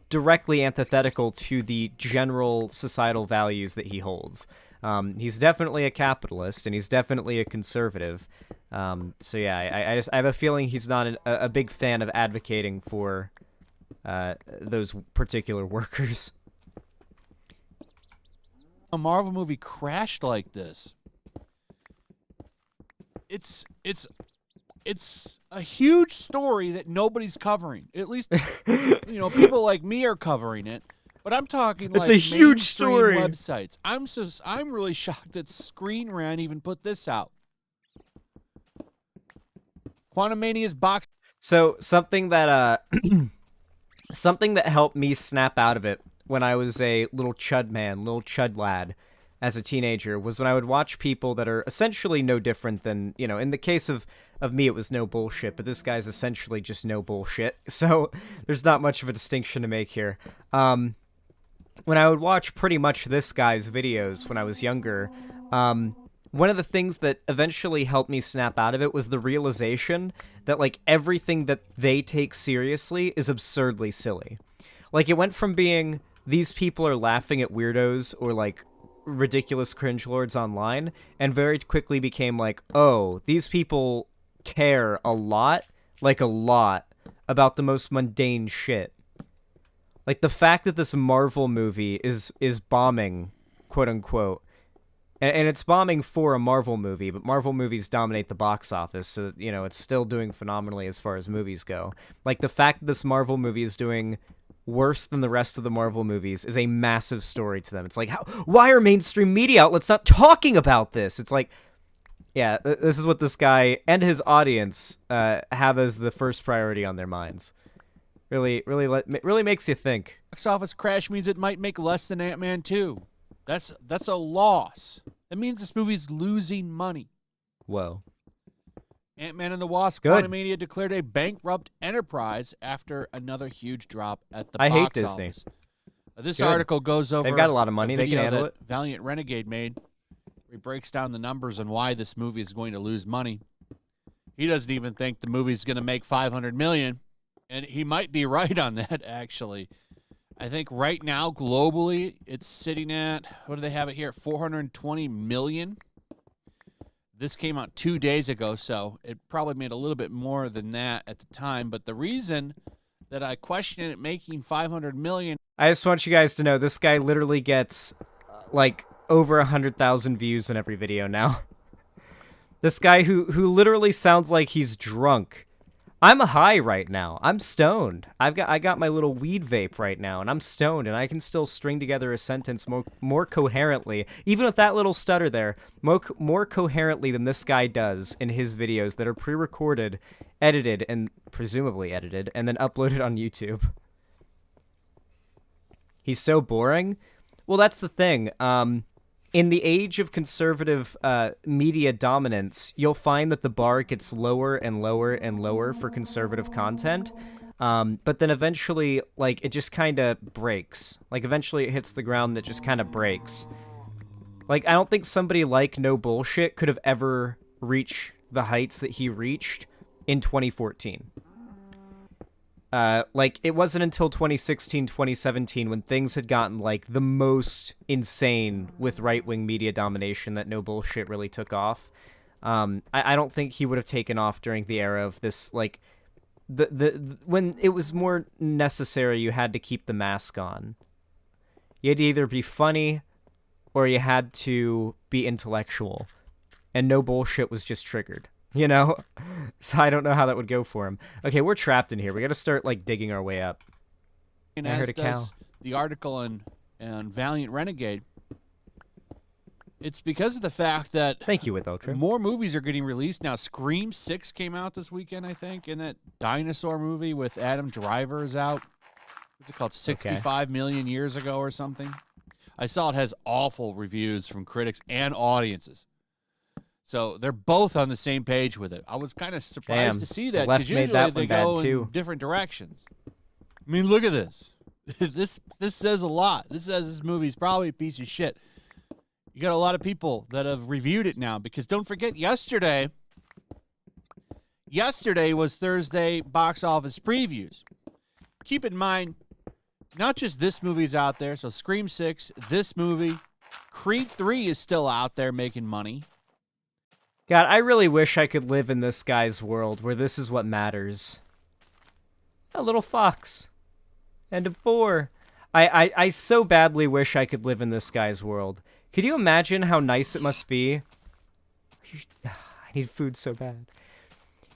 directly antithetical to the general societal values that he holds. He's definitely a capitalist, and he's definitely a conservative. So yeah, I have a feeling he's not a big fan of advocating for those particular workers. a Marvel movie crashed like this? It's a huge story that nobody's covering. At least, people like me are covering it. But I'm talking It's like a huge mainstream story. websites. I'm really shocked that Screen Rant even put this out. Quantum Mania's box. So something that something that helped me snap out of it when I was a little chud lad as a teenager was when I would watch people that are essentially no different than, you know, in the case of me it was no bullshit, but this guy's essentially just no bullshit. So there's not much of a distinction to make here. When I would watch pretty much this guy's videos when I was younger, one of the things that eventually helped me snap out of it was the realization that, like, everything that they take seriously is absurdly silly. Like, it went from being, these people are laughing at weirdos or, like, ridiculous cringe lords online, and very quickly became like, oh, these people care a lot, about the most mundane shit. Like, the fact that this Marvel movie is bombing, quote-unquote, and it's bombing for a Marvel movie, but Marvel movies dominate the box office, so, you know, it's still doing phenomenally as far as movies go. Like, the fact that this Marvel movie is doing worse than the rest of the Marvel movies is a massive story to them. It's like, why are mainstream media outlets not talking about this? It's like, yeah, this is what this guy and his audience have as the first priority on their minds. Really makes you think. Box office crash means it might make less than Ant-Man 2. That's a loss. That means this movie's losing money. Whoa. Ant-Man and the Wasp: Good. Quantumania declared a bankrupt enterprise after another huge drop at the I hate box Disney. office. This Good. article goes over. They've got a lot of money. a They can video handle that it. Valiant Renegade made. He breaks down the numbers on why this movie is going to lose money. He doesn't even think the movie's going to make $500 million, and he might be right on that. Actually, I think right now globally it's sitting at, what do they have it here? 420 million. This came out 2 days ago, so it probably made a little bit more than that at the time. But the reason that I question it making 500 million. I just want you guys to know this guy literally gets like over 100,000 views in every video now. This guy who literally sounds like he's drunk. I'm high right now. I'm stoned. I got my little weed vape right now, and I'm stoned, and I can still string together a sentence more coherently, even with that little stutter there, more coherently than this guy does in his videos that are pre-recorded, edited, and presumably edited, and then uploaded on YouTube. He's so boring. Well, that's the thing. In the age of conservative media dominance, you'll find that the bar gets lower and lower and lower for conservative content. But then eventually, like, it just kind of breaks. Like, eventually it hits the ground that just kind of breaks. Like, I don't think somebody like No Bullshit could have ever reached the heights that he reached in 2014. Like, it wasn't until 2016, 2017 when things had gotten, like, the most insane with right-wing media domination that No Bullshit really took off. I don't think he would have taken off during the era of this, like, when it was more necessary you had to keep the mask on. You had to either be funny or you had to be intellectual. And No Bullshit was just triggered. You know? So I don't know how that would go for him. Okay, we're trapped in here. We got to start, like, digging our way up. And I as heard a cow. does the article on Valiant Renegade, it's because of the fact that Thank you, with Ultra. more movies are getting released now. Scream 6 came out this weekend, I think, and that dinosaur movie with Adam Driver is out. What's it called? 65 million years ago or something? I saw it has awful reviews from critics and audiences. So they're both on the same page with it. I was kind of surprised Damn, to see the that left because made usually that they one bad, go too. in different directions. I mean, look at this. This says a lot. This says this movie's probably a piece of shit. You got a lot of people that have reviewed it now because don't forget yesterday was Thursday box office previews. Keep in mind, not just this movie's out there. So Scream 6, this movie, Creed 3 is still out there making money. God, I really wish I could live in this guy's world where this is what matters. A little fox. And a boar. I so badly wish I could live in this guy's world. Could you imagine how nice it must be? I need food so bad.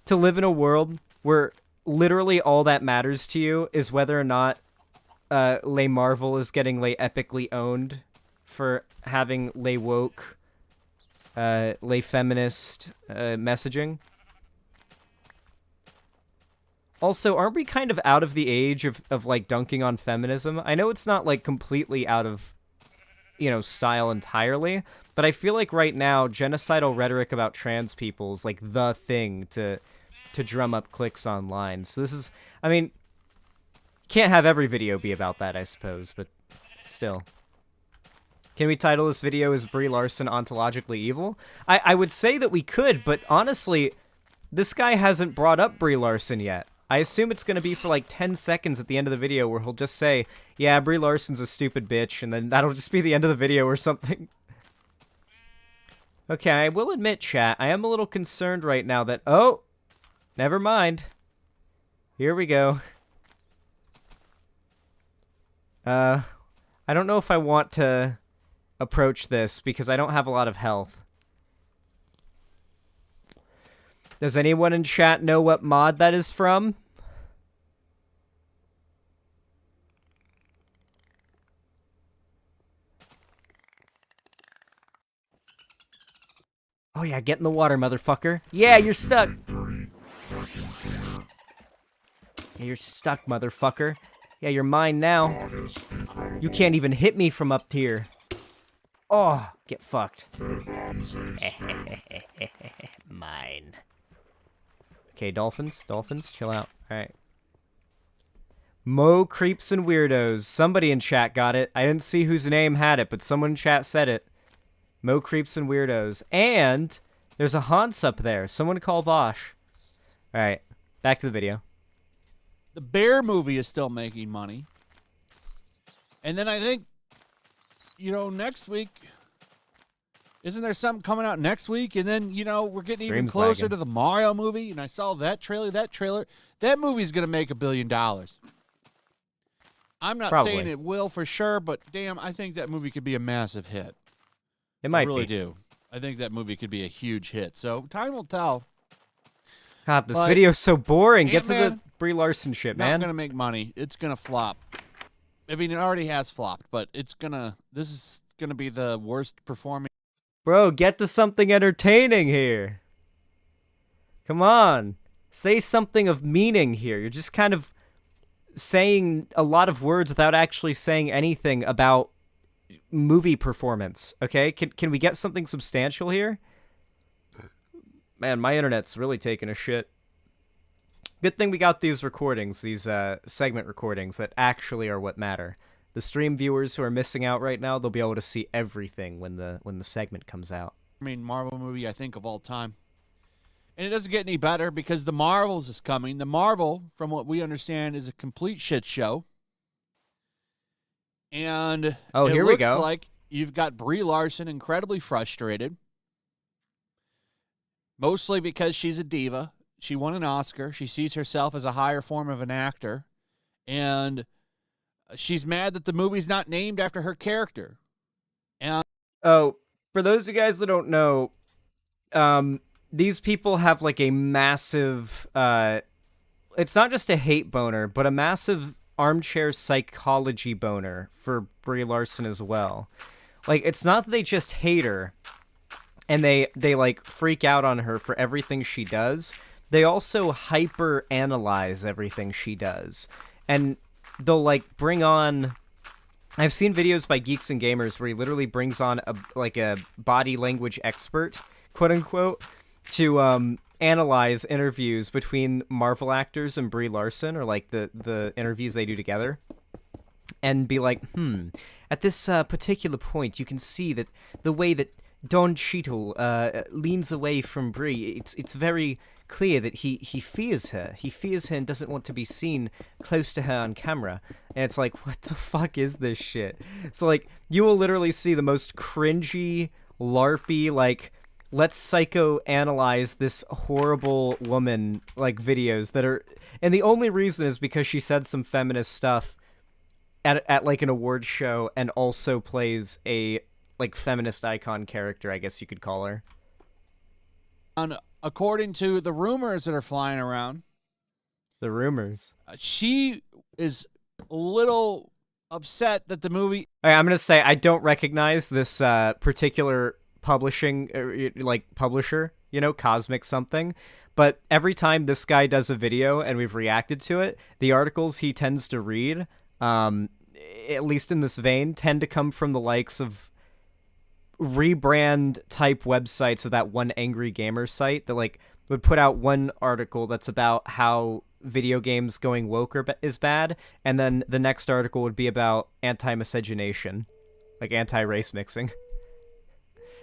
To live in a world where literally all that matters to you is whether or not Lay Marvel is getting Lay epically owned for having Lay woke, Lay feminist messaging. Also, aren't we kind of out of the age of like dunking on feminism? I know it's not like completely out of, style entirely, but I feel like right now genocidal rhetoric about trans people is like the thing to drum up clicks online. So this is, I mean, can't have every video be about that, I suppose, but still. Can we title this video as Brie Larson ontologically evil? I would say that we could, but honestly, this guy hasn't brought up Brie Larson yet. I assume it's going to be for like 10 seconds at the end of the video where he'll just say, yeah, Brie Larson's a stupid bitch, and then that'll just be the end of the video or something. Okay, I will admit, chat, I am a little concerned right now that... Oh! Never mind. Here we go. I don't know if I want to approach this because I don't have a lot of health. Does anyone in chat know what mod that is from? Oh yeah, get in the water, motherfucker. Yeah, you're stuck. Yeah, you're stuck, motherfucker. Yeah, you're mine now. You can't even hit me from up here. Oh, get fucked. Mine. Okay, dolphins, chill out. Alright. Mo Creeps and Weirdos. Somebody in chat got it. I didn't see whose name had it, but someone in chat said it. Mo Creeps and Weirdos. And there's a Hans up there. Someone call Vosh. Alright, back to the video. The Bear movie is still making money. And then I think, next week, isn't there something coming out next week? And then, we're getting even closer to the Mario movie. And I saw that trailer. That movie's going to make $1 billion. I'm not saying it will for sure, but damn, I think that movie could be a massive hit. It might be. I really do. I think that movie could be a huge hit. So time will tell. God, this video's so boring. Get to the Brie Larson shit, man. Not going to make money. It's going to flop. I mean, it already has flopped, but this is going to be the worst performing. Bro, get to something entertaining here. Come on. Say something of meaning here. You're just kind of saying a lot of words without actually saying anything about movie performance, okay? Can we get something substantial here? Man, my internet's really taking a shit. Good thing we got these recordings, these segment recordings that actually are what matter. The stream viewers who are missing out right now, they'll be able to see everything when the segment comes out. I mean, Marvel movie, I think, of all time. And it doesn't get any better because The Marvels is coming. The Marvel, from what we understand, is a complete shit show. And here we go. Looks like you've got Brie Larson incredibly frustrated. Mostly because she's a diva. She won an Oscar. She sees herself as a higher form of an actor. And she's mad that the movie's not named after her character. And for those of you guys that don't know, these people have like a massive, it's not just a hate boner, but a massive armchair psychology boner for Brie Larson as well. Like, it's not that they just hate her and they like freak out on her for everything she does. They also hyper analyze everything she does. And they'll like bring on, I've seen videos by Geeks and Gamers where he literally brings on a body language expert, quote unquote, to analyze interviews between Marvel actors and Brie Larson, or like the interviews they do together, and be like, at this particular point, you can see that the way that Don Cheadle leans away from Brie, it's very clear that he fears her. He fears her and doesn't want to be seen close to her on camera. And it's like, what the fuck is this shit? So like, you will literally see the most cringy, LARPy, like, let's psychoanalyze this horrible woman, like, videos that are... And the only reason is because she said some feminist stuff at like, an award show and also plays a, like, feminist icon character, I guess you could call her. According to the rumors that are flying around... The rumors. She is a little upset that the movie All right, I'm gonna say I don't recognize this particular publisher, Cosmic something. But every time this guy does a video and we've reacted to it, the articles he tends to read, at least in this vein, tend to come from the likes of rebrand type websites of that one Angry Gamer site that would put out one article that's about how video games going woke is bad, and then the next article would be about anti-miscegenation, like anti-race mixing.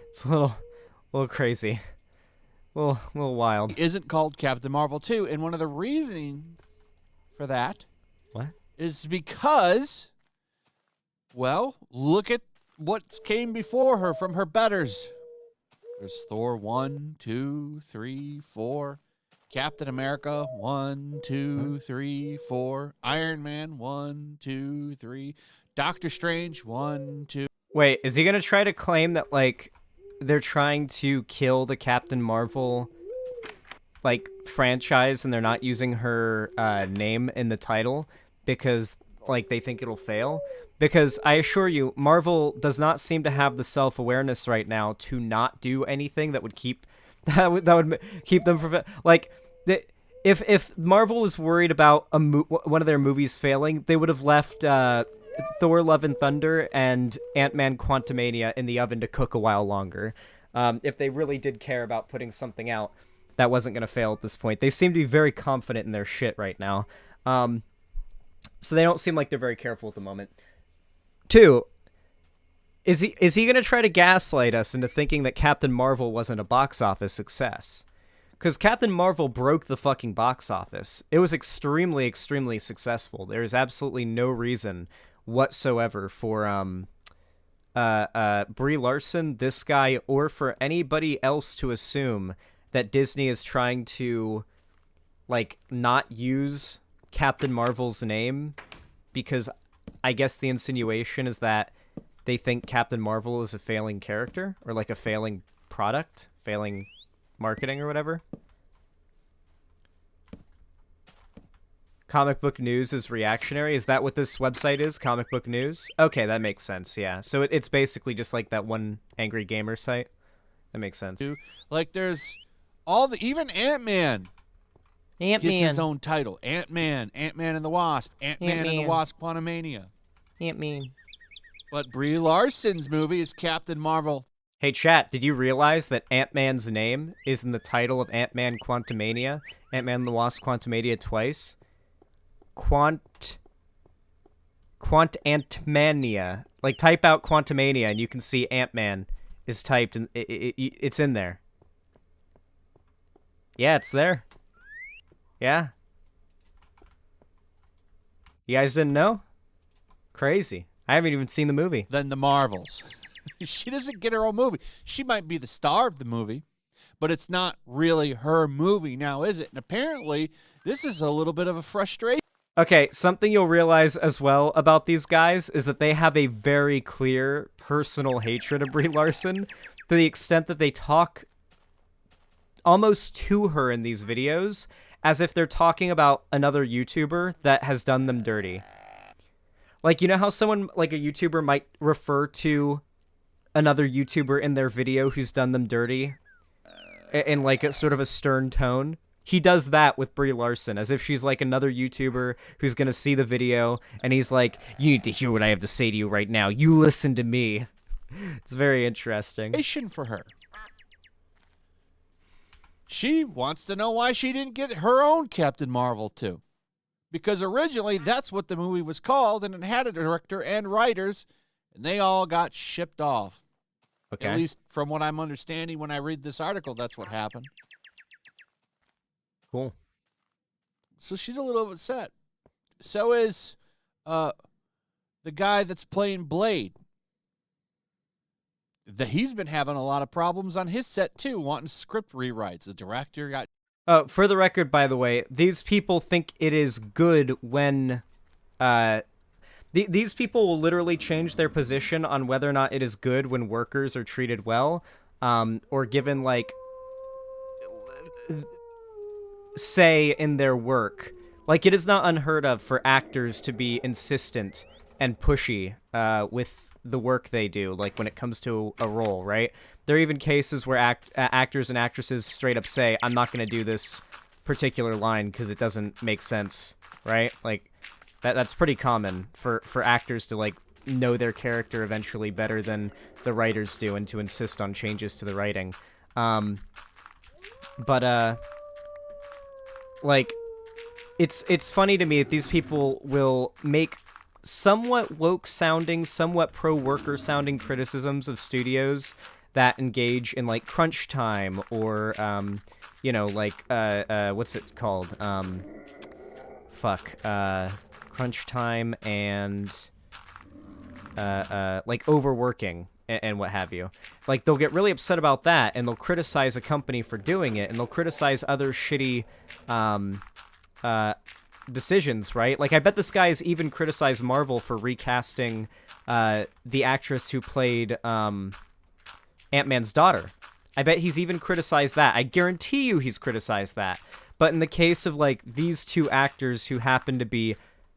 It's a little crazy. A little wild. isn't called Captain Marvel 2, and one of the reasoning for that What? is because, well, look at what came before her from her betters. There's Thor 1, 2, 3, 4. Captain America 1, 2, 3, 4. Iron Man 1, 2, 3. Doctor Strange 1, 2. Wait, is he gonna try to claim that they're trying to kill the Captain Marvel franchise and they're not using her name in the title because they think it'll fail? Because I assure you, Marvel does not seem to have the self-awareness right now to not do anything that would keep keep them from if Marvel was worried about one of their movies failing, they would have left Thor: Love and Thunder and Ant-Man: Quantumania in the oven to cook a while longer. If they really did care about putting something out that wasn't going to fail at this point. They seem to be very confident in their shit right now. So they don't seem like they're very careful at the moment. 2, is he going to try to gaslight us into thinking that Captain Marvel wasn't a box office success? Because Captain Marvel broke the fucking box office. It was extremely, extremely successful. There is absolutely no reason whatsoever for Brie Larson, this guy, or for anybody else to assume that Disney is trying to not use Captain Marvel's name, because I guess the insinuation is that they think Captain Marvel is a failing character or a failing product, failing marketing or whatever. Comic Book News is reactionary. Is that what this website is? Comic Book News? Okay, that makes sense, yeah. So it's basically just like that one Angry Gamer site. That makes sense. There's even Ant-Man gets his own title. Ant-Man and the Wasp, Ant-Man and the Wasp Quantumania. Ant-Man. But Brie Larson's movie is Captain Marvel. Hey, chat, did you realize that Ant-Man's name is in the title of Ant-Man Quantumania? Ant-Man and the Wasp Quantumania twice? Quantantmania. Type out Quantumania and you can see Ant-Man is typed and it's in there. Yeah, it's there. Yeah. You guys didn't know? Crazy. I haven't even seen the movie. Then the Marvels. She doesn't get her own movie. She might be the star of the movie, but it's not really her movie now, is it? And apparently, this is a little bit of a frustration. Okay, something you'll realize as well about these guys is that they have a very clear personal hatred of Brie Larson to the extent that they talk almost to her in these videos as if they're talking about another YouTuber that has done them dirty. You know how someone, a YouTuber might refer to another YouTuber in their video who's done them dirty in, a sort of a stern tone? He does that with Brie Larson, as if she's another YouTuber who's gonna see the video, and he's like, you need to hear what I have to say to you right now. You listen to me. It's very interesting. For her. She wants to know why she didn't get her own Captain Marvel too. Because originally that's what the movie was called, and it had a director and writers, and they all got shipped off. Okay. At least from what I'm understanding when I read this article, that's what happened. Cool. So she's a little upset. So is the guy that's playing Blade. He's been having a lot of problems on his set too, wanting script rewrites. The director got... For the record, by the way, these people think it is good when... These people will literally change their position on whether or not it is good when workers are treated well, or given, say in their work. It is not unheard of for actors to be insistent and pushy with the work they do, like when it comes to a role, right? There are even cases where actors and actresses straight up say, I'm not going to do this particular line because it doesn't make sense, right? Like, that's pretty common for actors to, like, know their character eventually better than the writers do and to insist on changes to the writing. Like, it's funny to me that these people will make somewhat woke-sounding, somewhat pro-worker-sounding criticisms of studios that engage in, like, crunch time or, you know, like, what's it called? Crunch time and, like, overworking and what have you. Like, they'll get really upset about that, and they'll criticize a company for doing it, and they'll criticize other shitty, decisions, right? Like, I bet this guy has even criticized Marvel for recasting the actress who played Ant-Man's daughter. I bet he's even criticized that. I guarantee you he's criticized that. But in the case of, like, these two actors who happen to be,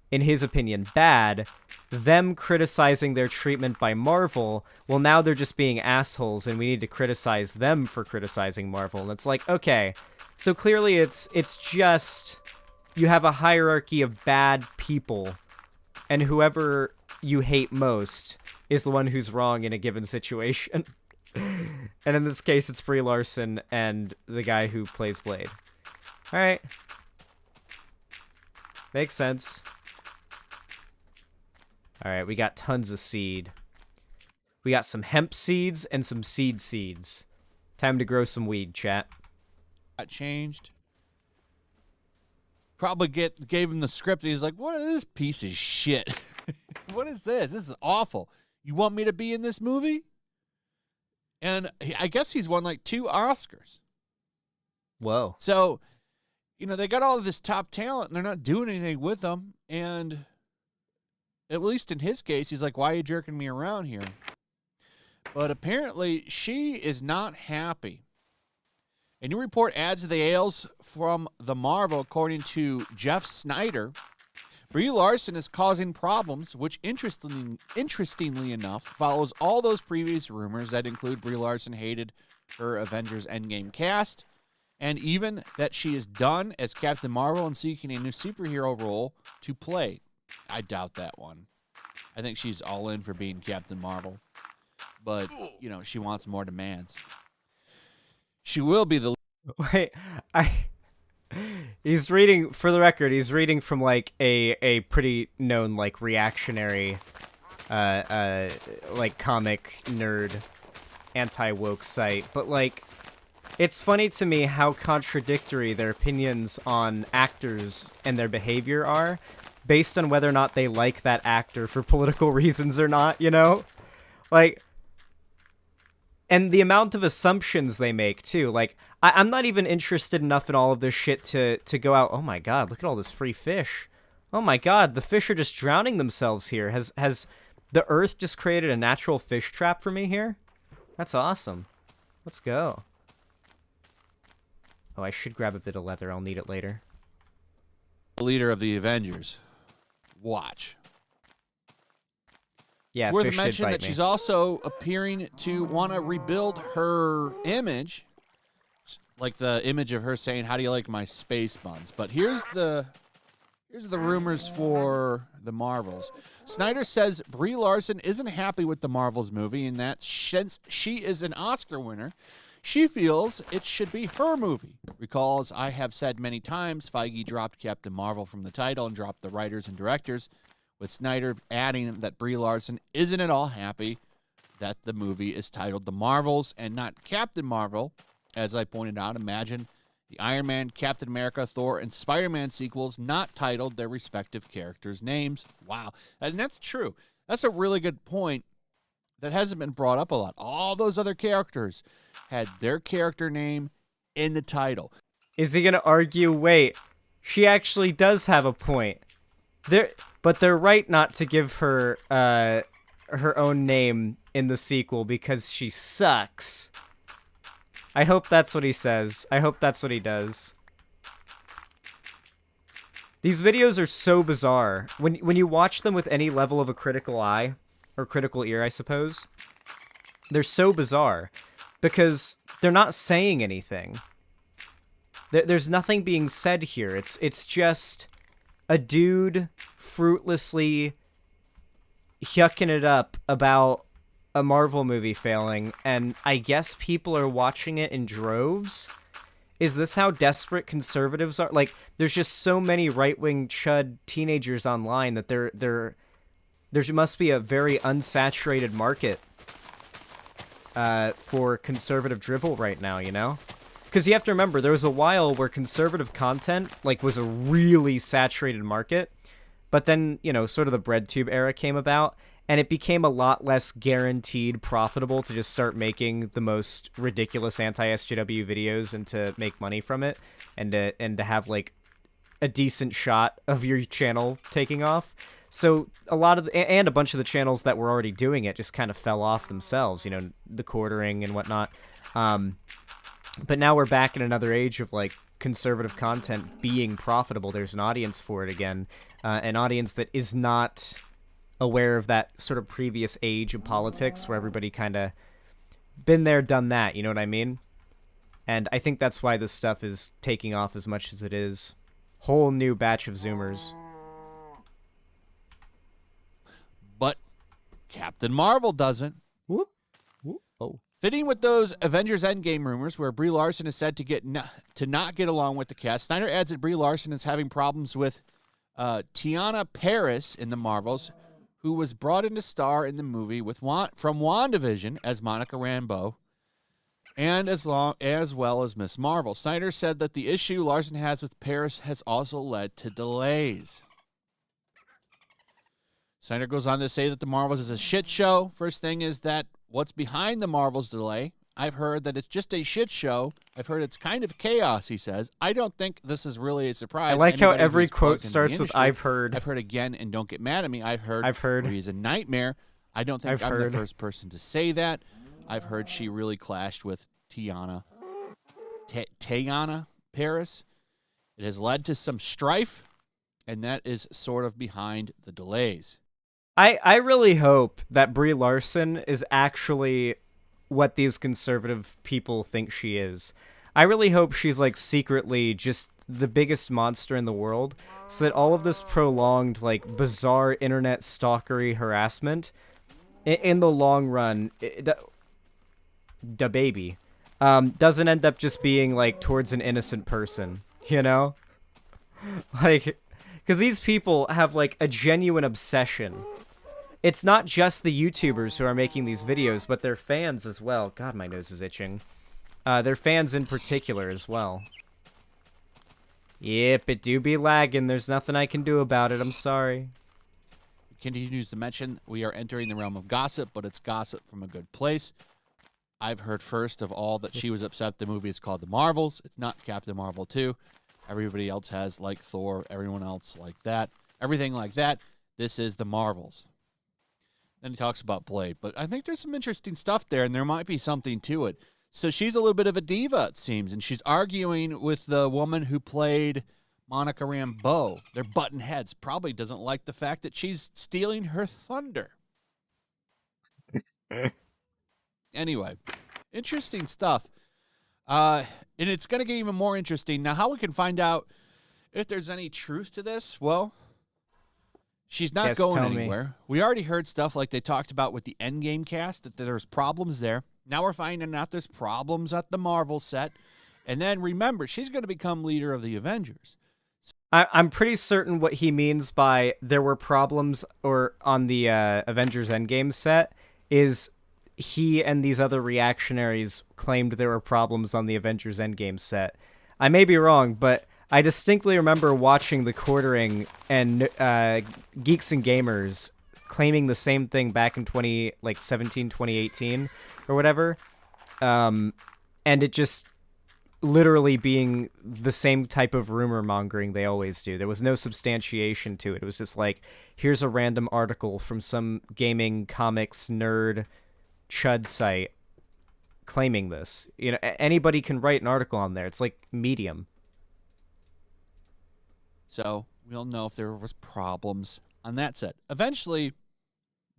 in his opinion, bad, them criticizing their treatment by Marvel, well, now they're just being assholes, and we need to criticize them for criticizing Marvel. And it's like, okay, so clearly it's just... you have a hierarchy of bad people, and whoever you hate most is the one who's wrong in a given situation. And in this case, it's Brie Larson and the guy who plays Blade. All right. Makes sense. All right, we got tons of seed. We got some hemp seeds and some seeds. Time to grow some weed, chat. Got changed. Probably gave him the script, and he's like, what is this piece of shit? What is this? This is awful. You want me to be in this movie? And I guess he's won like 2 Oscars. Whoa. So, you know, they got all of this top talent, and they're not doing anything with them. And at least in his case, he's like, why are you jerking me around here? But apparently, she is not happy. A new report adds to the ales from the Marvel. According to Jeff Snyder, Brie Larson is causing problems, which interestingly enough follows all those previous rumors that include Brie Larson hated her Avengers Endgame cast, and even that she is done as Captain Marvel and seeking a new superhero role to play. I doubt that one. I think she's all in for being Captain Marvel, but, you know, she wants more demands. She will be the... Wait, he's reading, for the record, he's reading from, like, a pretty known, like, reactionary, like, comic nerd, anti-woke site. But, like, it's funny to me how contradictory their opinions on actors and their behavior are, based on whether or not they like that actor for political reasons or not, you know? Like... and the amount of assumptions they make, too. Like, I'm not even interested enough in all of this shit to go out, oh my god, look at all this free fish. Oh my god, the fish are just drowning themselves here. Has the Earth just created a natural fish trap for me here? That's awesome. Let's go. Oh, I should grab a bit of leather. I'll need it later. leader of the Avengers. Watch. Yeah, it's worth fish did mentioning bite that me. she's also appearing to want to rebuild her image, like the image of her saying, "How do you like my space buns?" But here's the rumors for the Marvels. Snyder says Brie Larson isn't happy with the Marvels movie, and that since she is an Oscar winner, she feels it should be her movie. Recalls, I have said many times, Feige dropped Captain Marvel from the title and dropped the writers and directors, with Snyder adding that Brie Larson isn't at all happy that the movie is titled The Marvels and not Captain Marvel. As I pointed out, imagine the Iron Man, Captain America, Thor, and Spider-Man sequels not titled their respective characters' names. Wow. And that's true. That's a really good point that hasn't been brought up a lot. All those other characters had their character name in the title. Is he going to argue, wait, she actually does have a point. But they're right not to give her her own name in the sequel because she sucks. I hope that's what he says. I hope that's what he does. These videos are so bizarre. When you watch them with any level of a critical eye, or critical ear, I suppose, they're so bizarre because they're not saying anything. There's nothing being said here. It's just a dude fruitlessly yucking it up about a Marvel movie failing, and I guess people are watching it in droves. Is this how desperate conservatives are? Like, there's just so many right-wing chud teenagers online that there must be a very unsaturated market for conservative drivel right now, you know? Because you have to remember, there was a while where conservative content, like, was a really saturated market, but then, you know, sort of the BreadTube era came about, and it became a lot less guaranteed profitable to just start making the most ridiculous anti-SJW videos and to make money from it, and to have, like, a decent shot of your channel taking off. So a lot of and a bunch of the channels that were already doing it just kind of fell off themselves, you know, the quartering and whatnot. But now we're back in another age of, like, conservative content being profitable. There's an audience for it again, an audience that is not aware of that sort of previous age of politics where everybody kind of been there, done that, you know what I mean? And I think that's why this stuff is taking off as much as it is. Whole new batch of Zoomers. But Captain Marvel doesn't. Whoop. Whoop. Oh. Fitting with those Avengers Endgame rumors where Brie Larson is said to not get along with the cast, Snyder adds that Brie Larson is having problems with Tiana Paris in the Marvels, who was brought in to star in the movie from WandaVision as Monica Rambeau, and as well as Miss Marvel. Snyder said that the issue Larson has with Paris has also led to delays. Snyder goes on to say that the Marvels is a shit show. First thing is that what's behind the Marvels delay? I've heard that it's just a shit show. I've heard it's kind of chaos, he says. I don't think this is really a surprise. I like how every quote starts with "I've heard." I've heard again, and don't get mad at me. I've heard. Or he's a nightmare. I don't think I'm the first person to say that. I've heard she really clashed with Tiana Paris. It has led to some strife, and that is sort of behind the delays. I really hope that Brie Larson is actually what these conservative people think she is. I really hope she's, like, secretly just the biggest monster in the world, so that all of this prolonged, like, bizarre internet stalkery harassment, in the long run, da baby, doesn't end up just being, like, towards an innocent person, you know? Like, because these people have, like, a genuine obsession. It's not just the YouTubers who are making these videos, but their fans as well. God, my nose is itching. Their fans in particular as well. Yep, it do be lagging. There's nothing I can do about it. I'm sorry. Continues to mention we are entering the realm of gossip, but it's gossip from a good place. I've heard first of all that she was upset the movie is called The Marvels. It's not Captain Marvel 2. Everybody else has, like, Thor, everyone else like that. Everything like that. This is The Marvels. Then he talks about Blade. But I think there's some interesting stuff there, and there might be something to it. So she's a little bit of a diva, it seems, and she's arguing with the woman who played Monica Rambeau. They're button heads. Probably doesn't like the fact that she's stealing her thunder. Anyway, interesting stuff. And it's going to get even more interesting. Now, how we can find out if there's any truth to this? Well, she's not going anywhere. We already heard stuff like they talked about with the Endgame cast, that there's problems there. Now we're finding out there's problems at the Marvel set. And then, remember, she's going to become leader of the Avengers. I'm pretty certain what he means by there were problems or on the Avengers Endgame set is he and these other reactionaries claimed there were problems on the Avengers Endgame set. I may be wrong, but I distinctly remember watching The Quartering and Geeks and Gamers claiming the same thing back in 2017, 2018 or whatever. And it just literally being the same type of rumor mongering they always do. There was no substantiation to it. It was just like, here's a random article from some gaming comics nerd chud site claiming this. You know, anybody can write an article on there. It's like Medium. So We'll know if there was problems on that set. Eventually,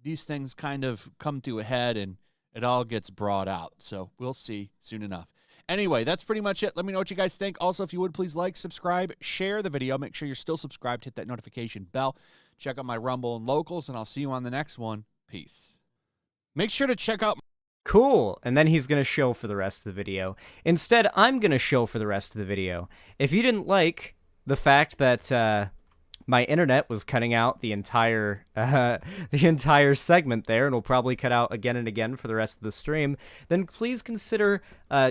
these things kind of come to a head and it all gets brought out. So we'll see soon enough. Anyway, that's pretty much it. Let me know what you guys think. Also, if you would, please like, subscribe, share the video. Make sure you're still subscribed. Hit that notification bell. Check out my Rumble and Locals, and I'll see you on the next one. Peace. Make sure to check out... Cool, and then he's going to show for the rest of the video. Instead, I'm going to show for the rest of the video. If you didn't like the fact that my internet was cutting out the entire segment there, and will probably cut out again and again for the rest of the stream, then please consider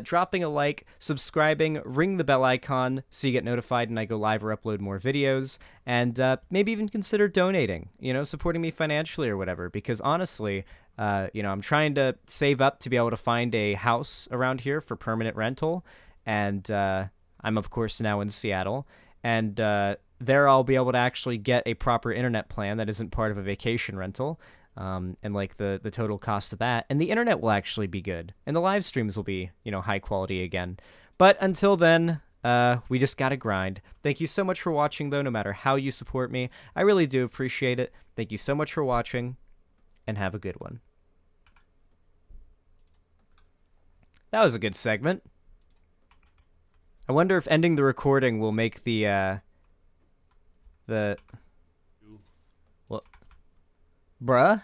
dropping a like, subscribing, ring the bell icon so you get notified when I go live or upload more videos, and maybe even consider donating, supporting me financially or whatever, because honestly, I'm trying to save up to be able to find a house around here for permanent rental, and I'm, of course, now in Seattle, and there I'll be able to actually get a proper internet plan that isn't part of a vacation rental, and like the total cost of that, and the internet will actually be good, and the live streams will be, high quality again. But until then, we just gotta grind. Thank you so much for watching, though, no matter how you support me. I really do appreciate it. Thank you so much for watching, and have a good one. That was a good segment. I wonder if ending the recording will make the what? Bruh?